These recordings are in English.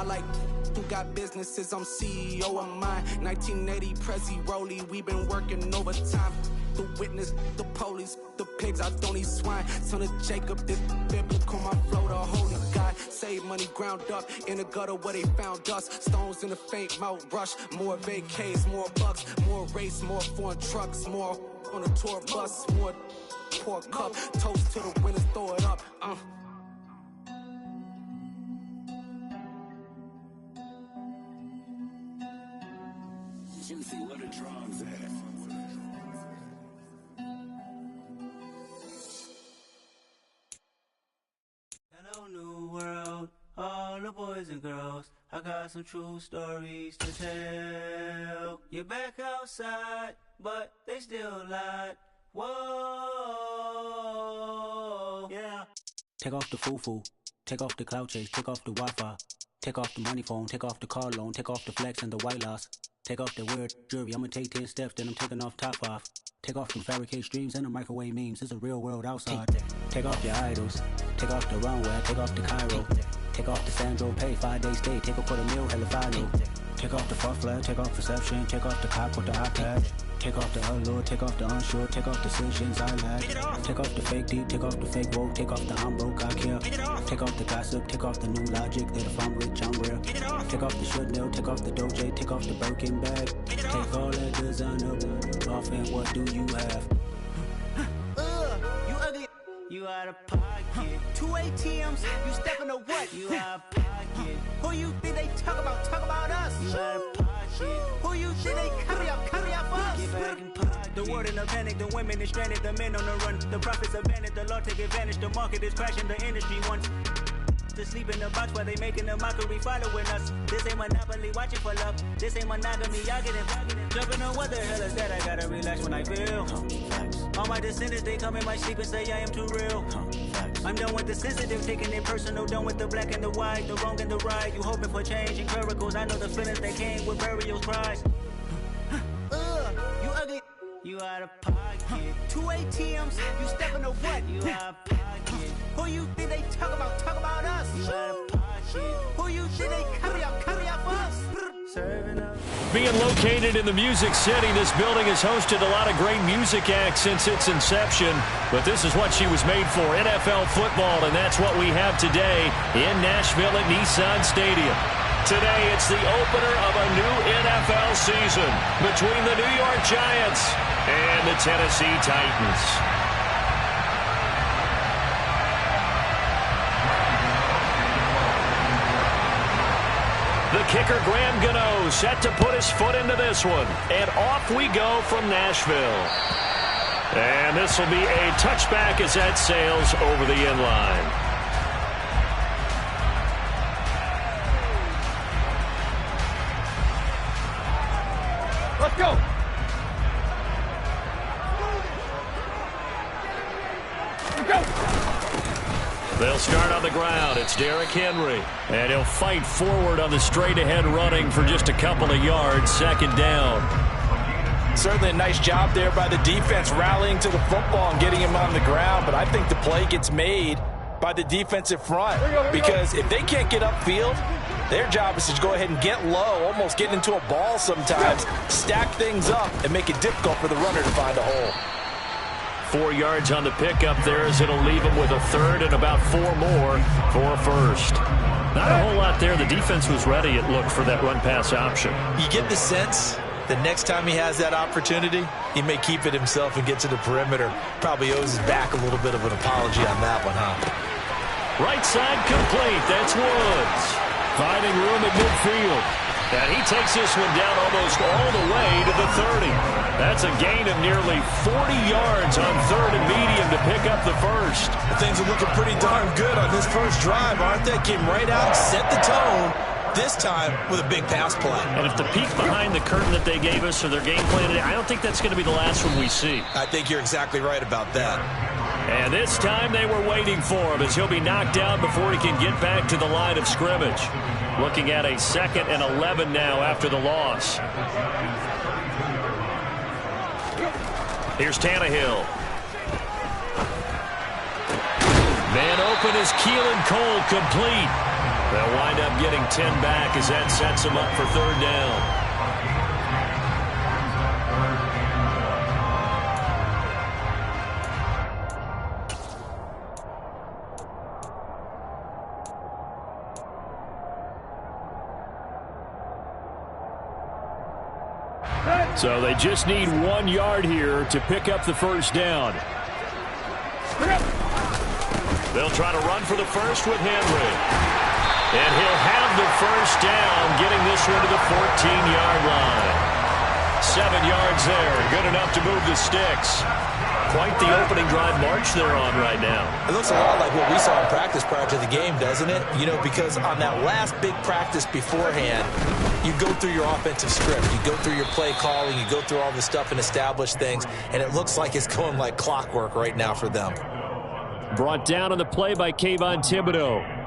I like who got businesses, I'm CEO of mine. 1980 Prezi Rollie, we been working overtime. The witness, the police, the pigs, I don't eat swine. Son of Jacob, this biblical, my flow, the holy God. Save money ground up in the gutter where they found us. Stones in the faint mouth rush. More vacays, more bucks, more race, more foreign trucks, more on a tour bus, more pour cup. Toast to the winners, throw it up. Juicy, what a drums at. Hello, new world, all the boys and girls. I got some true stories to tell. You're back outside, but they still lied. Whoa, yeah. Take off the foo-foo, take off the cloud chase, take off the Wi-Fi, take off the money phone, take off the car loan, take off the flex and the white loss. Take off the weird jewelry, I'ma take 10 steps, then I'm taking off top off. Take off them fabricated streams and the microwave memes, it's a real world outside. Take off your idols, take off the runway, take off the Cairo. Take off the Sandro pay, 5-day stay, take a $250,000, hella final. Take off the fuck flag, take off perception, take off the cop with the iPad. Take off the allure, take off the unsure, take off decisions I lack. Take off the fake deep, take off the fake woke, take off the I'm broke, I care. Take off the gossip, take off the new logic that if I'm rich, I'm rare. Take off the should know, take off the Doje, take off the Birkin bag. Take all that designer off and what do you have? You ugly. You out of pocket. 2 ATMs, you stepping to what? You out of pocket. Who you think they talk about? Talk about us. You out of pocket. Who you think they carry up for us? Get back in pocket. The world in a panic, the women is stranded, the men on the run. The profits abandoned, the law take advantage. The market is crashing, the industry wants to sleep in the box while they making a mockery following us. This ain't Monopoly, watching for love. This ain't monogamy, y'all getting jumping on what the hell is that? I gotta relax when I feel. All my descendants, they come in my sleep and say I am too real. I'm done with the sensitive, taking it personal. Done with the black and the white, the wrong and the right. You hoping for change and miracles. I know the feelings that came with burials, cries. You ugly. You out of pocket. 2 ATMs, you stepping to what? You out of pocket. Who you think they talk about? Talk about us. You out of pocket. Who you think they carry up for us? Serving up. Being located in the Music City, this building has hosted a lot of great music acts since its inception. But this is what she was made for, NFL football, and that's what we have today in Nashville at Nissan Stadium. Today, it's the opener of a new NFL season between the New York Giants and the Tennessee Titans. The kicker, Graham Gano, set to put his foot into this one. And off we go from Nashville. And this will be a touchback as that sails over the end line. Let's go. Let's go. They'll start on the ground. It's Derrick Henry. And he'll fight forward on the straight-ahead running for just a couple of yards. Second down. Certainly a nice job there by the defense rallying to the football and getting him on the ground. But I think the play gets made by the defensive front. Because if they can't get upfield, their job is to go ahead and get low, almost get into a ball sometimes, stack things up, and make it difficult for the runner to find a hole. 4 yards on the pickup there as it'll leave him with a third and about 4 more for a first. Not a whole lot there. The defense was ready, it looked, for that run-pass option. You get the sense that next time he has that opportunity, he may keep it himself and get to the perimeter. Probably owes his back a little bit of an apology on that one, huh? Right side complete. That's Woods. Finding room at midfield. And he takes this one down almost all the way to the 30. That's a gain of nearly 40 yards on third and medium to pick up the first. Things are looking pretty darn good on this first drive, aren't they? Came right out, set the tone, this time with a big pass play. And if the peek behind the curtain that they gave us or their game plan today, I don't think that's going to be the last one we see. I think you're exactly right about that. And this time they were waiting for him as he'll be knocked down before he can get back to the line of scrimmage. Looking at a 2nd and 11 now after the loss. Here's Tannehill. Man open is Keelan Cole complete. They'll wind up getting 10 back as that sets them up for third down. So they just need 1 yard here to pick up the first down. They'll try to run for the first with Henry. And he'll have the first down, getting this one to the 14-yard line. 7 yards there, good enough to move the sticks. Quite the opening drive march they're on right now. It looks a lot like what we saw in practice prior to the game, doesn't it? You know, because on that last big practice beforehand, you go through your offensive script. You go through your play calling. You go through all the stuff and establish things. And it looks like it's going like clockwork right now for them. Brought down on the play by Kayvon Thibodeau.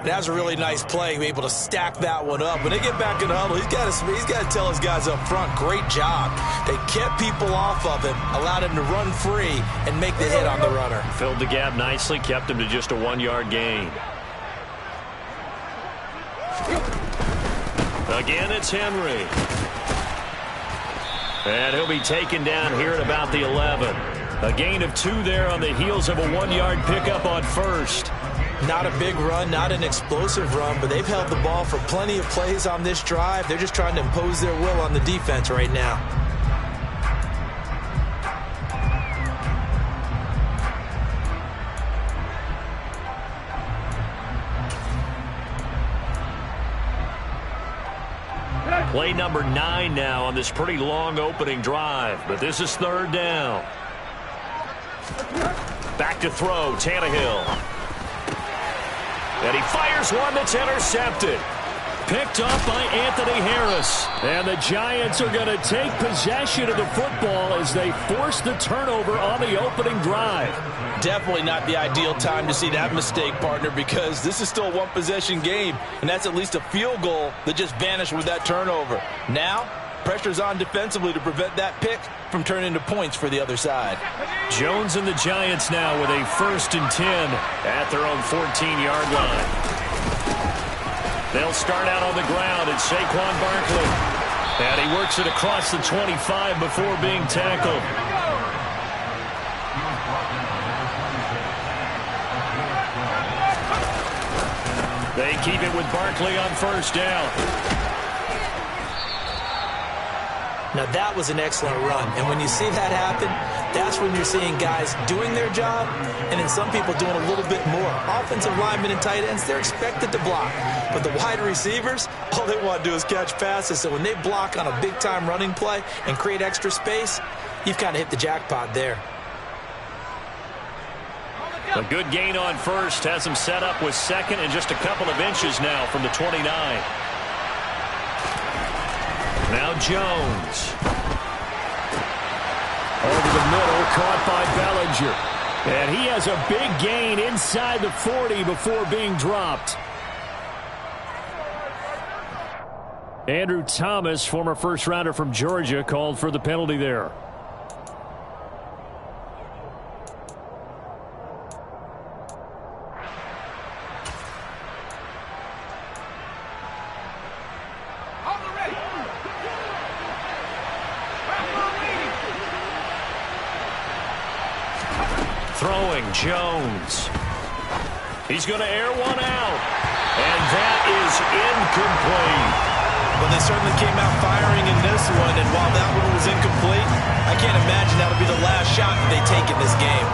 That was a really nice play, able to stack that one up. When they get back in the huddle, he's got to tell his guys up front, great job. They kept people off of him, allowed him to run free, and make the hit on the runner. Filled the gap nicely, kept him to just a 1-yard gain. Again, it's Henry. And he'll be taken down here at about the 11. A gain of 2 there on the heels of a 1-yard pickup on first. Not a big run, not an explosive run, but they've held the ball for plenty of plays on this drive. They're just trying to impose their will on the defense right now. Play number 9 now on this pretty long opening drive, but this is third down. Back to throw, Tannehill. And he fires one that's intercepted. Picked up by Anthony Harris. And the Giants are going to take possession of the football as they force the turnover on the opening drive. Definitely not the ideal time to see that mistake, partner, because this is still a one-possession game, and that's at least a field goal that just vanished with that turnover. Now, pressure's on defensively to prevent that pick from turning into points for the other side. Jones and the Giants now with a 1st and 10 at their own 14-yard line. They'll start out on the ground at Saquon Barkley. And he works it across the 25 before being tackled. They keep it with Barkley on first down. Now, that was an excellent run. And when you see that happen, that's when you're seeing guys doing their job and then some people doing a little bit more. Offensive linemen and tight ends, they're expected to block. But the wide receivers, all they want to do is catch passes. So when they block on a big-time running play and create extra space, you've kind of hit the jackpot there. A good gain on first has him set up with second and just a couple of inches now from the 29. Now Jones. Over the middle, caught by Bellinger. And he has a big gain inside the 40 before being dropped. Andrew Thomas, former first-rounder from Georgia, called for the penalty there. Throwing, Jones. He's going to air one out. And that is incomplete. Well, they certainly came out firing in this one, and while that one was incomplete, I can't imagine that'll be the last shot that they take in this game.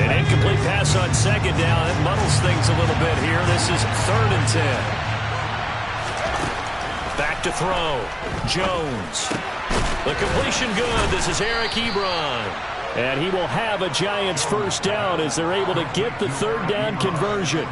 An incomplete pass on second down. It muddles things a little bit here. This is 3rd and 10. Back to throw. Jones. The completion good. This is Eric Ebron. And he will have a Giants first down as they're able to get the 3rd down conversion.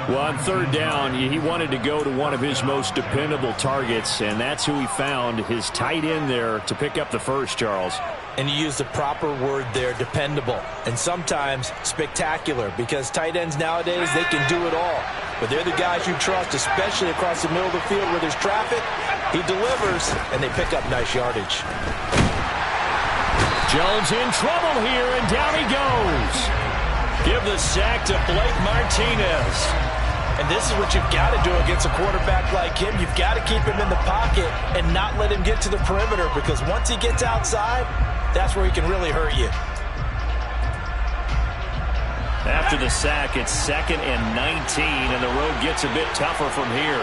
Well, on 3rd down, he wanted to go to one of his most dependable targets, and that's who he found, his tight end there, to pick up the first, Charles. And you use the proper word there, dependable, and sometimes spectacular, because tight ends nowadays, they can do it all. But they're the guys you trust, especially across the middle of the field where there's traffic. He delivers, and they pick up nice yardage. Jones in trouble here, and down he goes. Give the sack to Blake Martinez. And this is what you've got to do against a quarterback like him. You've got to keep him in the pocket and not let him get to the perimeter, because once he gets outside, that's where he can really hurt you. After the sack, it's 2nd and 19, and the road gets a bit tougher from here.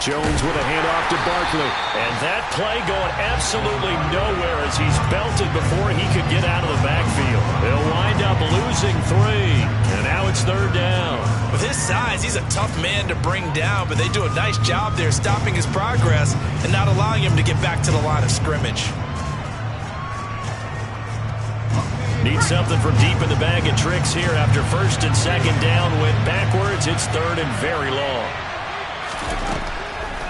Jones with a handoff to Barkley. And that play going absolutely nowhere as he's belted before he could get out of the backfield. They'll wind up losing 3, and now it's 3rd down. With his size, he's a tough man to bring down, but they do a nice job there stopping his progress and not allowing him to get back to the line of scrimmage. Need something from deep in the bag of tricks here after 1st and 2nd down. Went backwards. It's 3rd and very long.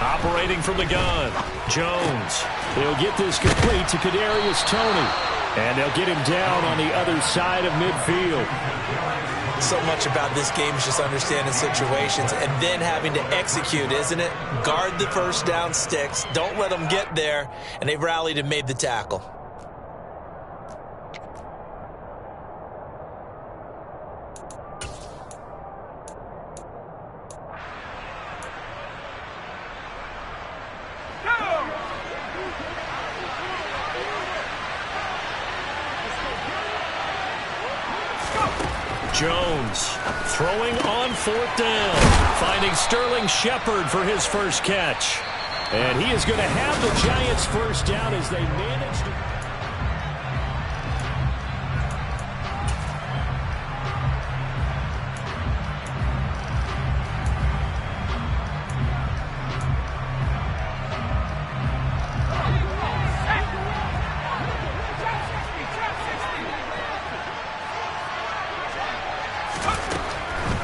Operating from the gun, Jones. They'll get this complete to Kadarius Toney. And they'll get him down on the other side of midfield. So much about this game is just understanding situations and then having to execute, isn't it? Guard the first down sticks. Don't let them get there. And they rallied and made the tackle. Jones throwing on 4th down, finding Sterling Shepard for his first catch. And he is going to have the Giants' first down as they manage to...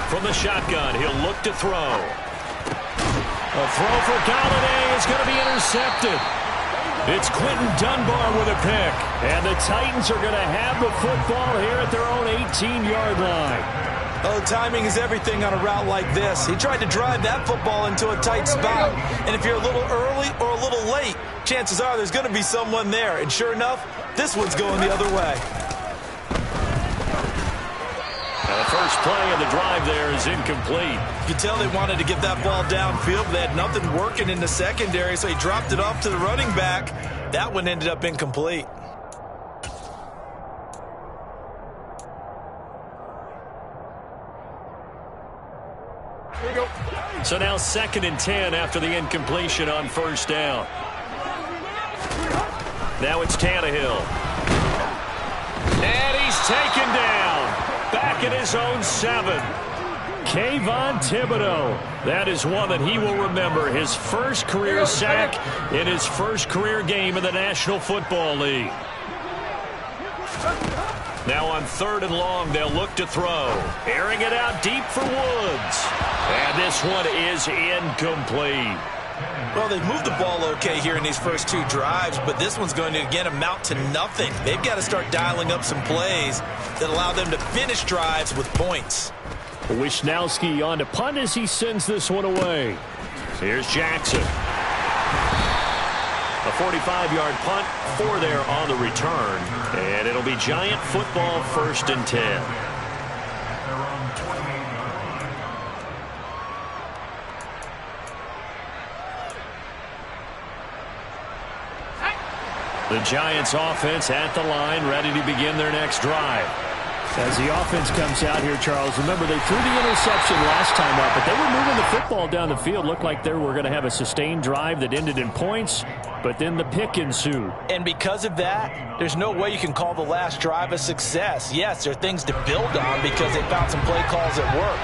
From the shotgun, he'll look to throw. A throw for Galladay is going to be intercepted. It's Quentin Dunbar with a pick. And the Titans are going to have the football here at their own 18-yard line. Oh, timing is everything on a route like this. He tried to drive that football into a tight spot. And if you're a little early or a little late, chances are there's going to be someone there. And sure enough, this one's going the other way. The first play of the drive there is incomplete. You could tell they wanted to get that ball downfield, but they had nothing working in the secondary, so he dropped it off to the running back. That one ended up incomplete. Here we go. So now 2nd and 10 after the incompletion on 1st down. Now it's Tannehill. And he's taken down. Back at his own 7. Kayvon Thibodeau. That is one that he will remember. His first career sack in his first career game in the National Football League. Now on 3rd and long, they'll look to throw. Airing it out deep for Woods. And this one is incomplete. Well, they've moved the ball okay here in these first 2 drives, but this one's going to, again, amount to nothing. They've got to start dialing up some plays that allow them to finish drives with points. Wisnowski on to punt as he sends this one away. Here's Jackson. A 45-yard punt, 4 there on the return. And it'll be Giant football 1st and 10. The Giants offense at the line, ready to begin their next drive. As the offense comes out here, Charles, remember they threw the interception last time up, but they were moving the football down the field. Looked like they were going to have a sustained drive that ended in points, but then the pick ensued. And because of that, there's no way you can call the last drive a success. Yes, there are things to build on because they found some play calls that work.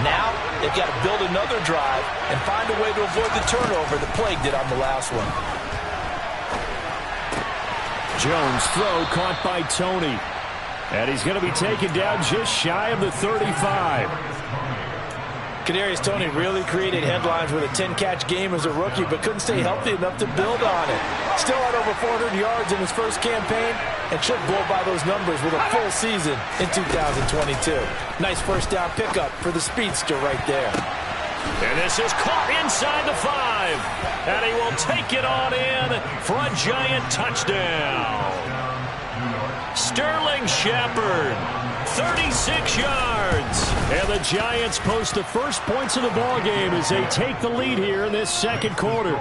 Now, they've got to build another drive and find a way to avoid the turnover that plagued it on the last one. Jones throw caught by Toney. And he's going to be taken down just shy of the 35. Kadarius Toney really created headlines with a 10-catch game as a rookie, but couldn't stay healthy enough to build on it. Still had over 400 yards in his first campaign and should blow by those numbers with a full season in 2022. Nice first down pickup for the speedster right there. And this is caught inside the 5. And he will take it on in for a Giant touchdown. Sterling Shepard, 36 yards. And the Giants post the first points of the ballgame as they take the lead here in this second quarter.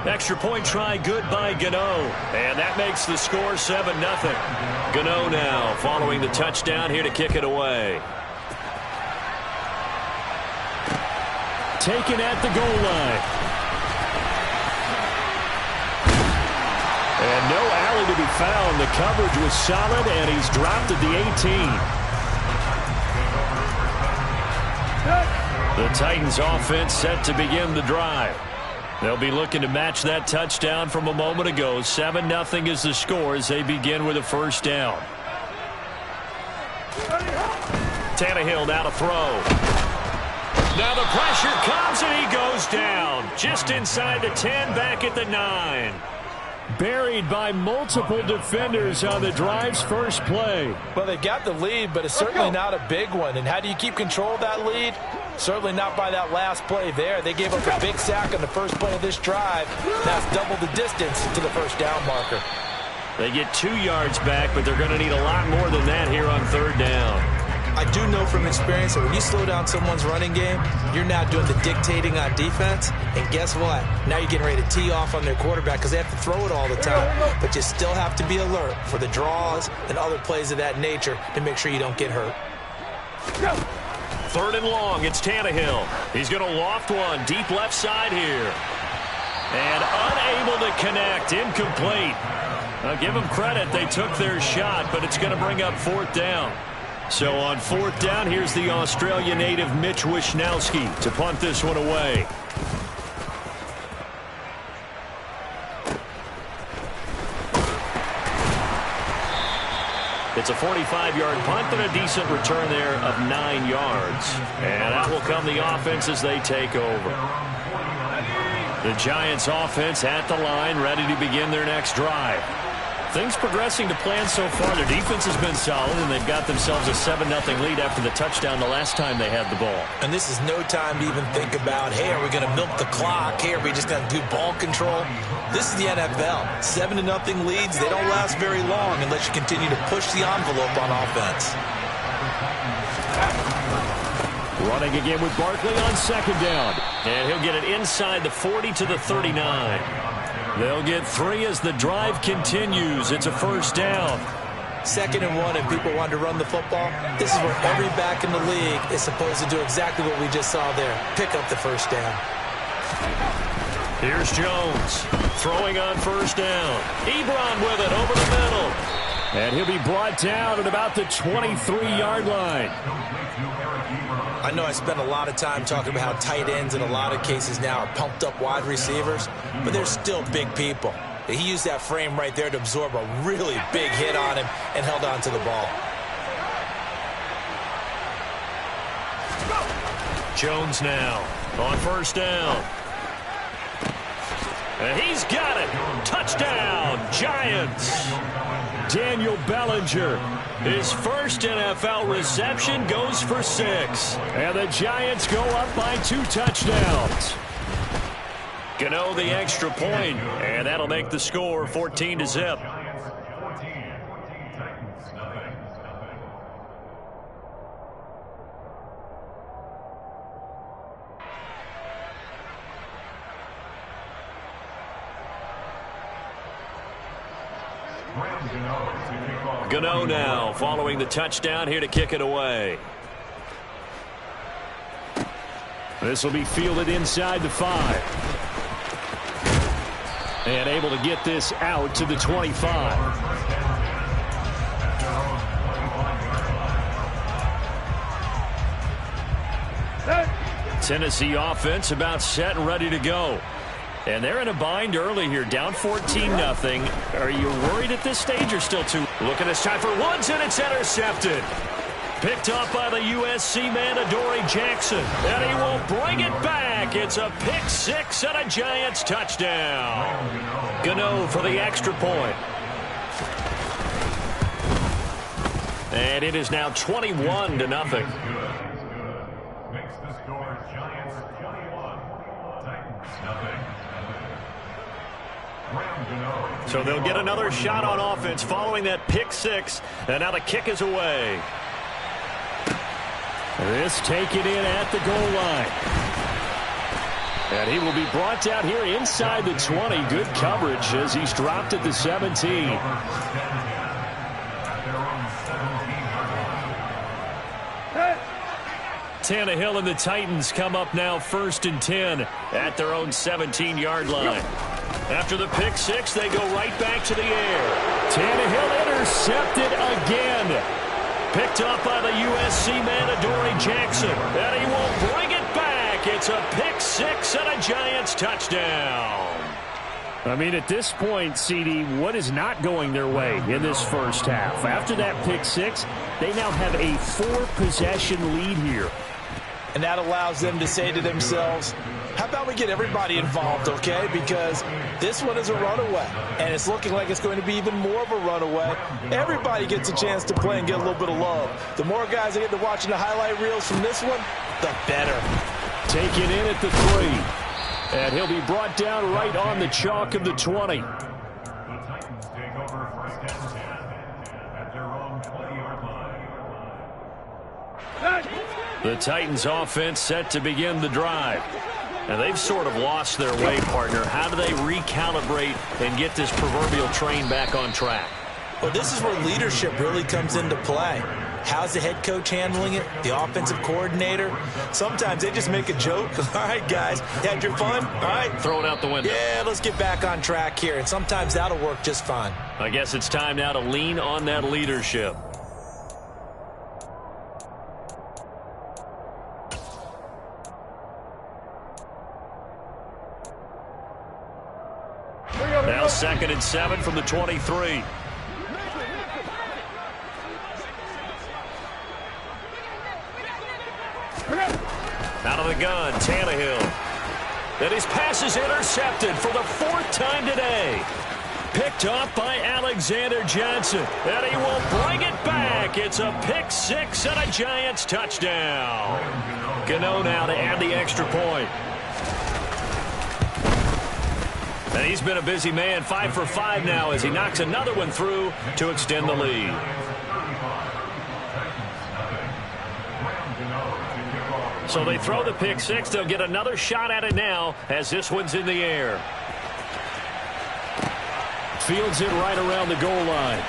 Extra point try good by Gano. And that makes the score 7-0. Gano now following the touchdown here to kick it away. Taken at the goal line. And no alley to be found. The coverage was solid, and he's dropped at the 18. The Titans offense set to begin the drive. They'll be looking to match that touchdown from a moment ago. 7-0 is the score as they begin with a first down. Tannehill now to throw. Now the pressure comes, and he goes down. Just inside the 10, back at the 9. Buried by multiple defenders on the drive's first play. Well, they got the lead, but it's certainly not a big one. And how do you keep control of that lead? Certainly not by that last play there. They gave up a big sack on the first play of this drive. That's double the distance to the first down marker. They get 2 yards back, but they're going to need a lot more than that here on third down. I do know from experience that when you slow down someone's running game, you're now doing the dictating on defense. And guess what? Now you're getting ready to tee off on their quarterback because they have to throw it all the time. But you still have to be alert for the draws and other plays of that nature to make sure you don't get hurt. Third and long, it's Tannehill. He's going to loft one deep left side here. And unable to connect, incomplete. I'll give them credit, they took their shot, but it's going to bring up fourth down. So on fourth down, here's the Australia native Mitch Wishnowsky to punt this one away. It's a 45-yard punt and a decent return there of 9 yards. And out will come the offense as they take over. The Giants offense at the line, ready to begin their next drive. Things progressing to plan so far. Their defense has been solid, and they've got themselves a 7-0 lead after the touchdown the last time they had the ball. And this is no time to even think about, hey, are we going to milk the clock? Hey, are we just going to do ball control? This is the NFL. 7-0 leads, they don't last very long unless you continue to push the envelope on offense. Running again with Barkley on second down. And he'll get it inside the 40 to the 39. They'll get 3 as the drive continues. It's a first down. 2nd and 1, and people want to run the football. This is where every back in the league is supposed to do exactly what we just saw there. Pick up the first down. Here's Jones throwing on first down. Ebron with it over the middle. And he'll be brought down at about the 23-yard line. I know I spent a lot of time talking about how tight ends in a lot of cases now are pumped up wide receivers, but they're still big people. He used that frame right there to absorb a really big hit on him and held on to the ball. Jones now on first down. And he's got it. Touchdown, Giants. Daniel Bellinger, his first NFL reception, goes for 6. And the Giants go up by 2 touchdowns. Gano the extra point, and that'll make the score 14-0. Gano now following the touchdown here to kick it away. This will be fielded inside the 5. And able to get this out to the 25. Tennessee offense about set and ready to go. And they're in a bind early here, down 14-0. Are you worried at this stage or still too? Look at this time for Woods, and it's intercepted. Picked up by the USC man, Adoree Jackson. And he will bring it back. It's a pick 6 and a Giants touchdown. Gano for the extra point. And it is now 21-0. So they'll get another shot on offense following that pick six. And now the kick is away. This taken in at the goal line. And he will be brought down here inside the 20. Good coverage as he's dropped at the 17. Tannehill and the Titans come up now 1st and 10 at their own 17-yard line. After the pick six, they go right back to the air. Tannehill intercepted again. Picked up by the USC man, Adoree Jackson. And he will bring it back. It's a pick six and a Giants touchdown. I mean, at this point, CD, what is not going their way in this first half? After that pick six, they now have a 4-possession lead here. And that allows them to say to themselves, how about we get everybody involved, okay? Because this one is a runaway, and it's looking like it's going to be even more of a runaway. Everybody gets a chance to play and get a little bit of love. The more guys that get to watching the highlight reels from this one, the better. Taken in at the 3. And he'll be brought down right on the chalk of the 20. The Titans offense set to begin the drive. And they've sort of lost their way, partner. How do they recalibrate and get this proverbial train back on track? Well, this is where leadership really comes into play. How's the head coach handling it? The offensive coordinator? Sometimes they just make a joke. All right, guys, had your fun? All right. Throw it out the window. Yeah, let's get back on track here. And sometimes that'll work just fine. I guess it's time now to lean on that leadership. Now 2nd and 7 from the 23. Out of the gun, Tannehill. And his pass is intercepted for the 4th time today. Picked off by Alexander Johnson. And he will bring it back. It's a pick six and a Giants touchdown. Gano now to add the extra point. And he's been a busy man, 5 for 5 now as he knocks another one through to extend the lead. So they throw the pick six. They'll get another shot at it now as this one's in the air. Fields it right around the goal line.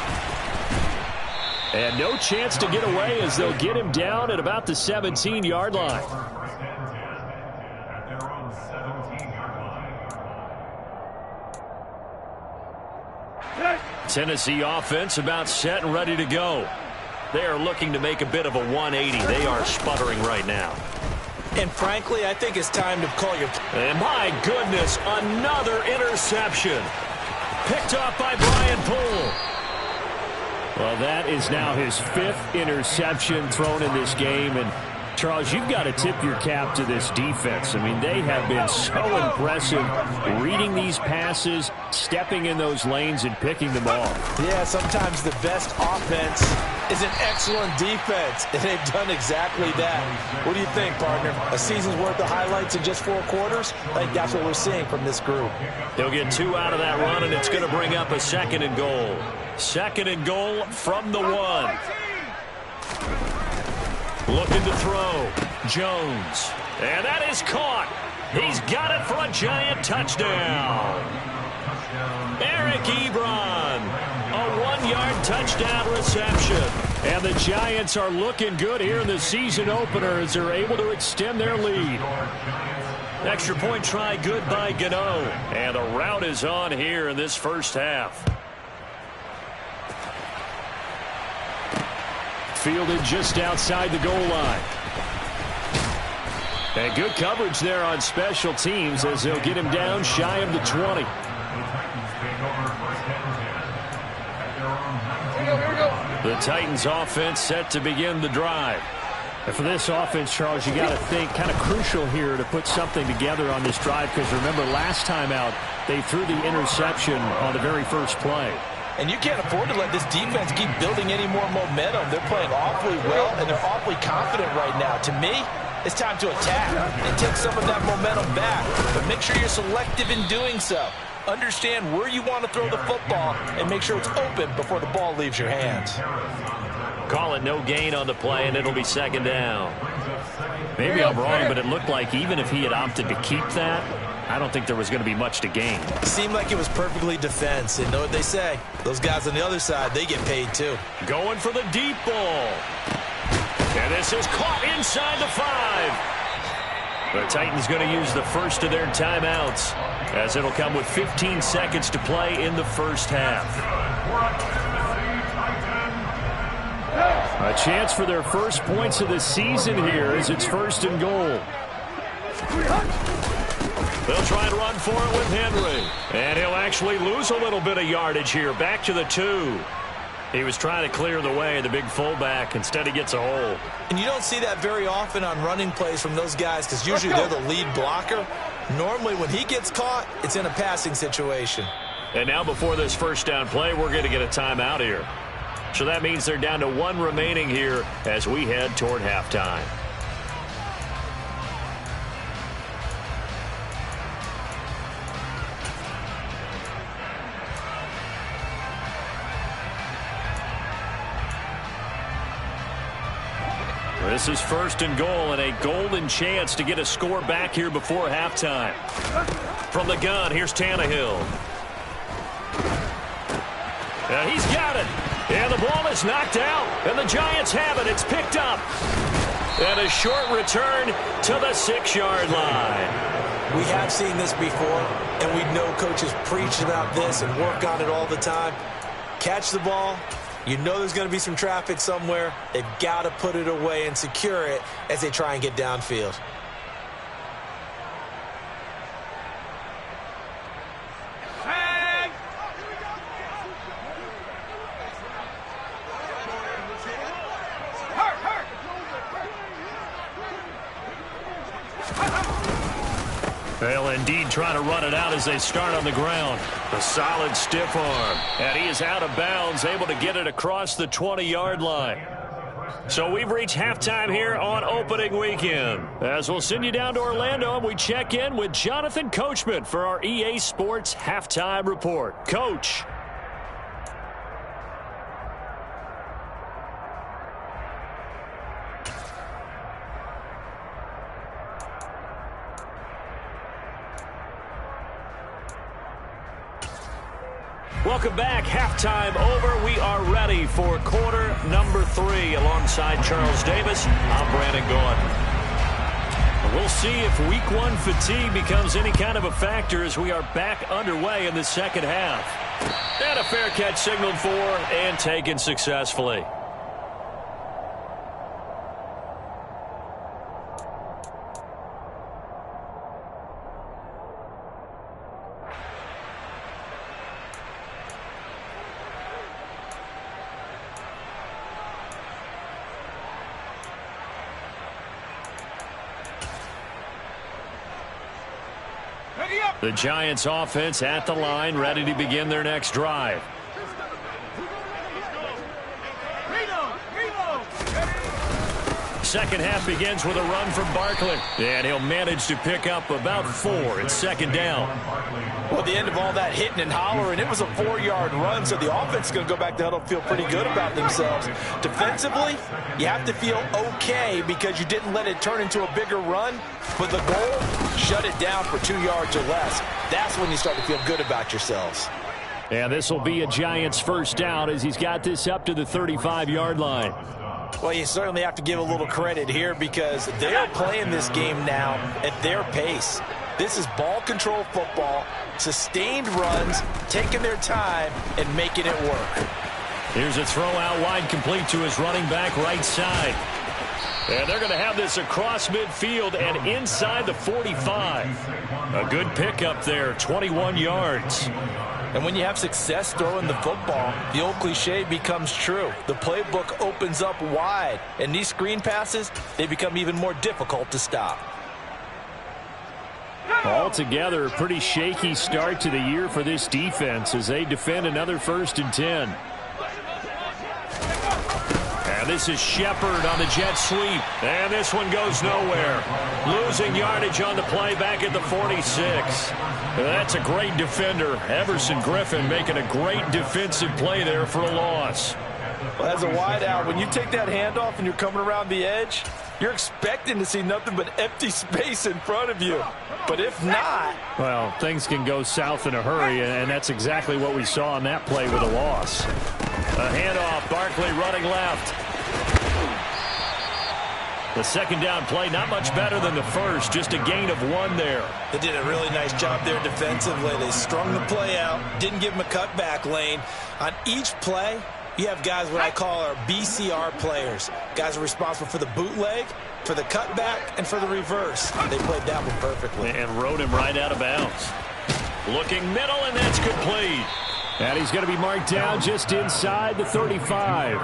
And no chance to get away as they'll get him down at about the 17-yard line. Tennessee offense about set and ready to go. They are looking to make a bit of a 180. They are sputtering right now. And frankly, I think it's time to call your... And my goodness, another interception. Picked off by Brian Poole. Well, that is now his 5th interception thrown in this game. And, Charles, you've got to tip your cap to this defense. I mean, they have been so impressive reading these passes, stepping in those lanes, and picking them off. Yeah, sometimes the best offense is an excellent defense, and they've done exactly that. What do you think, partner? A season's worth of highlights in just 4 quarters? I think that's what we're seeing from this group. They'll get 2 out of that run, and it's going to bring up a 2nd and goal. 2nd and goal from the 1. Looking to throw. Jones. And that is caught. He's got it for a Giant touchdown. Eric Ebron. A 1-yard touchdown reception. And the Giants are looking good here in the season opener as they're able to extend their lead. Extra point try good by Gano. And the route is on here in this first half. Fielded just outside the goal line. And good coverage there on special teams as they'll get him down shy of the 20. The Titans offense set to begin the drive. And for this offense, Charles, you got to think kind of crucial here to put something together on this drive because remember last time out they threw the interception on the very first play. And you can't afford to let this defense keep building any more momentum. They're playing awfully well, and they're awfully confident right now. To me, it's time to attack and take some of that momentum back. But make sure you're selective in doing so. Understand where you want to throw the football and make sure it's open before the ball leaves your hands. Call it no gain on the play, and it'll be second down. Maybe I'm wrong, but it looked like even if he had opted to keep that, I don't think there was going to be much to gain. Seemed like it was perfectly defense. And know what they say? Those guys on the other side, they get paid too. Going for the deep ball. And this is caught inside the 5. The Titans going to use the first of their timeouts, as it'll come with 15 seconds to play in the first half. A chance for their first points of the season here as it's 1st and goal. They'll try and run for it with Henry. And he'll actually lose a little bit of yardage here. Back to the 2. He was trying to clear the way, the big fullback. Instead, he gets a hole. And you don't see that very often on running plays from those guys because usually they're the lead blocker. Normally, when he gets caught, it's in a passing situation. And now before this first down play, we're going to get a timeout here. So that means they're down to 1 remaining here as we head toward halftime. This is 1st and goal and a golden chance to get a score back here before halftime. From the gun, here's Tannehill. And he's got it. And the ball is knocked out. And the Giants have it. It's picked up. And a short return to the 6-yard line. We have seen this before, and we know coaches preach about this and work on it all the time. Catch the ball. You know there's going to be some traffic somewhere. They've got to put it away and secure it as they try and get downfield. They'll indeed try to run it out as they start on the ground. A solid stiff arm. And he is out of bounds, able to get it across the 20-yard line. So we've reached halftime here on opening weekend. As we'll send you down to Orlando, and we check in with Jonathan Coachman for our EA Sports Halftime Report. Coach. Welcome back. Halftime over. We are ready for quarter number 3 alongside Charles Davis. I'm Brandon Gaudin. We'll see if week 1 fatigue becomes any kind of a factor as we are back underway in the second half. And a fair catch signaled for and taken successfully. The Giants offense at the line, ready to begin their next drive. Second half begins with a run from Barkley. And he'll manage to pick up about 4. It's second down. Well, at the end of all that hitting and hollering, it was a 4-yard run, so the offense is going to go back to huddle and feel pretty good about themselves. Defensively, you have to feel okay because you didn't let it turn into a bigger run, but the goal, shut it down for 2 yards or less. That's when you start to feel good about yourselves. And this will be a Giants first down as he's got this up to the 35-yard line. Well, you certainly have to give a little credit here because they are playing this game now at their pace. This is ball control football, sustained runs, taking their time, and making it work. Here's a throw out wide, complete to his running back right side. And they're going to have this across midfield and inside the 45. A good pickup there, 21 yards. And when you have success throwing the football, the old cliche becomes true. The playbook opens up wide, and these screen passes, they become even more difficult to stop. Altogether, a pretty shaky start to the year for this defense as they defend another 1st and 10. And this is Shepard on the jet sweep. And this one goes nowhere. Losing yardage on the play back at the 46. That's a great defender. Everson Griffin making a great defensive play there for a loss. Well, as a wideout, when you take that handoff and you're coming around the edge, you're expecting to see nothing but empty space in front of you. But if not... Well, things can go south in a hurry, and that's exactly what we saw on that play with a loss. A handoff, Barkley running left. The second down play, not much better than the first, just a gain of 1 there. They did a really nice job there defensively. They strung the play out, didn't give them a cutback lane. On each play, you have guys what I call our BCR players. Guys are responsible for the bootleg, for the cutback, and for the reverse. They played that one perfectly. And rode him right out of bounds. Looking middle, and that's complete. And he's going to be marked down just inside the 35.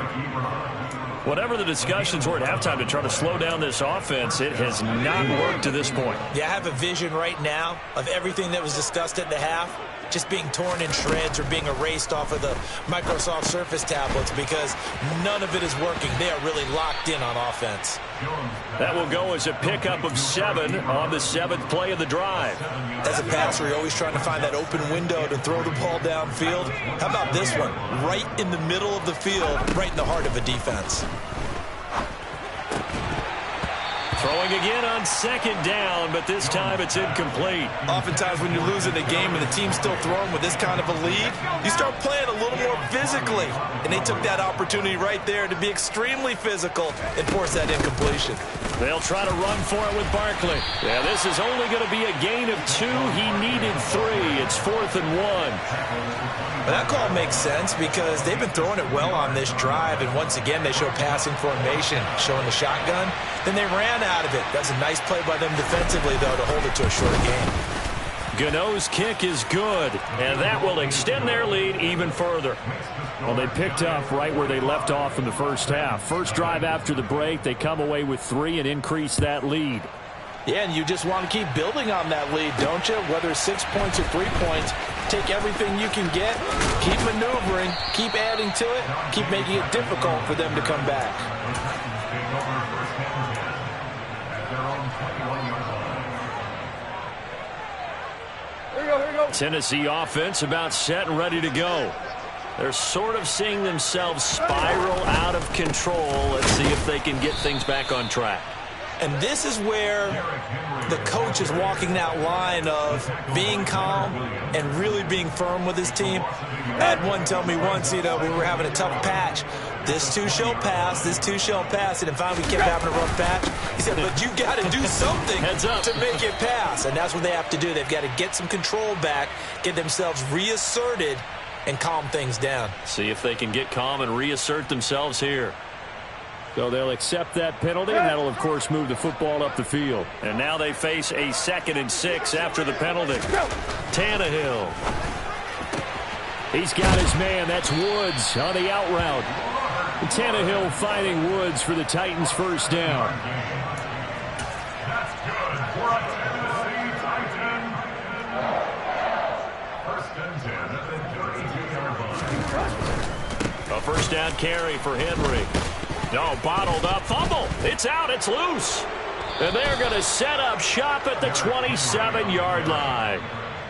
Whatever the discussions were at halftime to try to slow down this offense, it has not worked to this point. Yeah, I have a vision right now of everything that was discussed at the half just being torn in shreds or being erased off of the Microsoft Surface tablets because none of it is working. They are really locked in on offense. That will go as a pickup of 7 on the 7th play of the drive. As a passer, you're always trying to find that open window to throw the ball downfield. How about this one? Right in the middle of the field, right in the heart of a defense. Throwing again on 2nd down, but this time it's incomplete. Oftentimes when you're losing a game and the team's still throwing with this kind of a lead, you start playing a little more physically. And they took that opportunity right there to be extremely physical and force that incompletion. They'll try to run for it with Barkley. Yeah, this is only going to be a gain of 2. He needed 3. It's 4th and 1. But that call makes sense because they've been throwing it well on this drive, and once again they show passing formation, showing the shotgun. Then they ran out of it. That's a nice play by them defensively, though, to hold it to a short game. Gano's kick is good, and that will extend their lead even further. Well, they picked up right where they left off in the first half. First drive after the break, they come away with 3 and increase that lead. Yeah, and you just want to keep building on that lead, don't you? Whether it's 6 points or 3 points, take everything you can get, keep maneuvering, keep adding to it, keep making it difficult for them to come back. Here we go. Tennessee offense about set and ready to go. They're sort of seeing themselves spiral out of control. Let's see if they can get things back on track. And this is where the coach is walking that line of being calm and really being firm with his team. I had one tell me once, we were having a tough patch. This too shall pass, this too shall pass. And finally we kept having a rough patch. He said, but you got to do something to make it pass. And that's what they have to do. They've got to get some control back, get themselves reasserted, and calm things down. See if they can get calm and reassert themselves here. So they'll accept that penalty, and that'll, of course, move the football up the field. And now they face a 2nd and 6 after the penalty. Tannehill. He's got his man. That's Woods on the out route. Tannehill finding Woods for the Titans' first down. A first down carry for Henry. No, bottled up. Fumble. It's out. It's loose. And they're going to set up shop at the 27-yard line.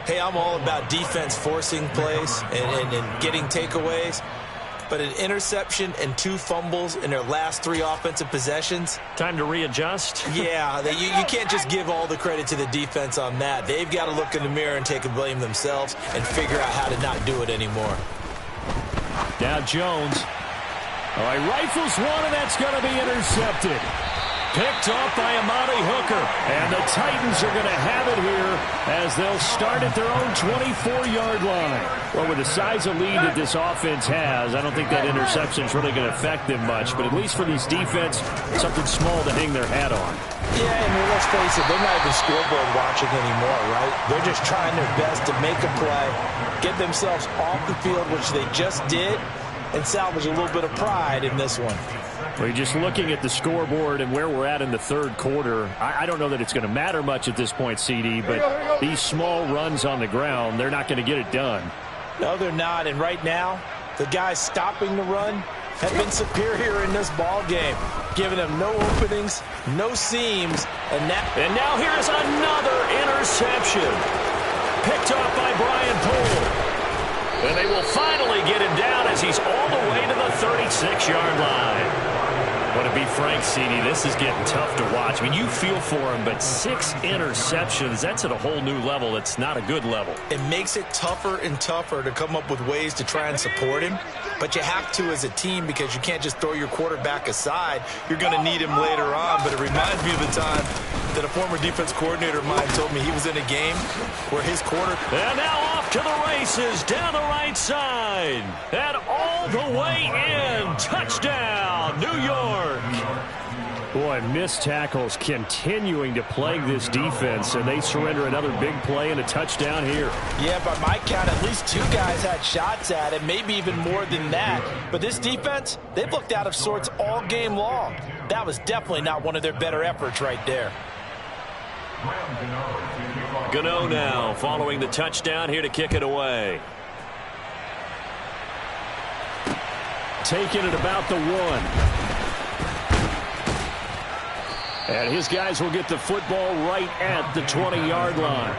Hey, I'm all about defense forcing plays and getting takeaways. But an interception and 2 fumbles in their last 3 offensive possessions. Time to readjust? Yeah, you can't just give all the credit to the defense on that. They've got to look in the mirror and take a blame themselves and figure out how to not do it anymore. Now Jones. All right, rifles one, and that's going to be intercepted. Picked off by Amani Hooker. And the Titans are going to have it here as they'll start at their own 24-yard line. Well, with the size of lead that this offense has, I don't think that interception is really going to affect them much. But at least for this defense, something small to hang their hat on. Yeah, I mean, let's face it, they're not even scoreboard watching anymore, right? They're just trying their best to make a play, get themselves off the field, which they just did, and salvage a little bit of pride in this one. Well, you're just looking at the scoreboard and where we're at in the third quarter. I don't know that it's going to matter much at this point, CD, but these small runs on the ground, they're not going to get it done. No, they're not. And right now, the guys stopping the run, have been superior in this ball game, giving them no openings, no seams, and now here's another interception. Picked off by Brian Poole. And they will finally get him down as he's all the way to the 36-yard line. Want to be frank, CD, this is getting tough to watch. I mean, you feel for him, but 6 interceptions, that's at a whole new level. It's not a good level. It makes it tougher and tougher to come up with ways to try and support him. But you have to as a team because you can't just throw your quarterback aside. You're going to need him later on. But it reminds me of the time that a former defense coordinator of mine told me he was in a game where his quarterback... And now off to the races down the right side. And all the way in. Touchdown, New York. Boy, missed tackles continuing to plague this defense, and they surrender another big play and a touchdown here. Yeah, by my count, at least 2 guys had shots at it, maybe even more than that. But this defense, they've looked out of sorts all game long. That was definitely not one of their better efforts right there. Gano now following the touchdown here to kick it away. Taking it about the 1. And his guys will get the football right at the 20-yard line.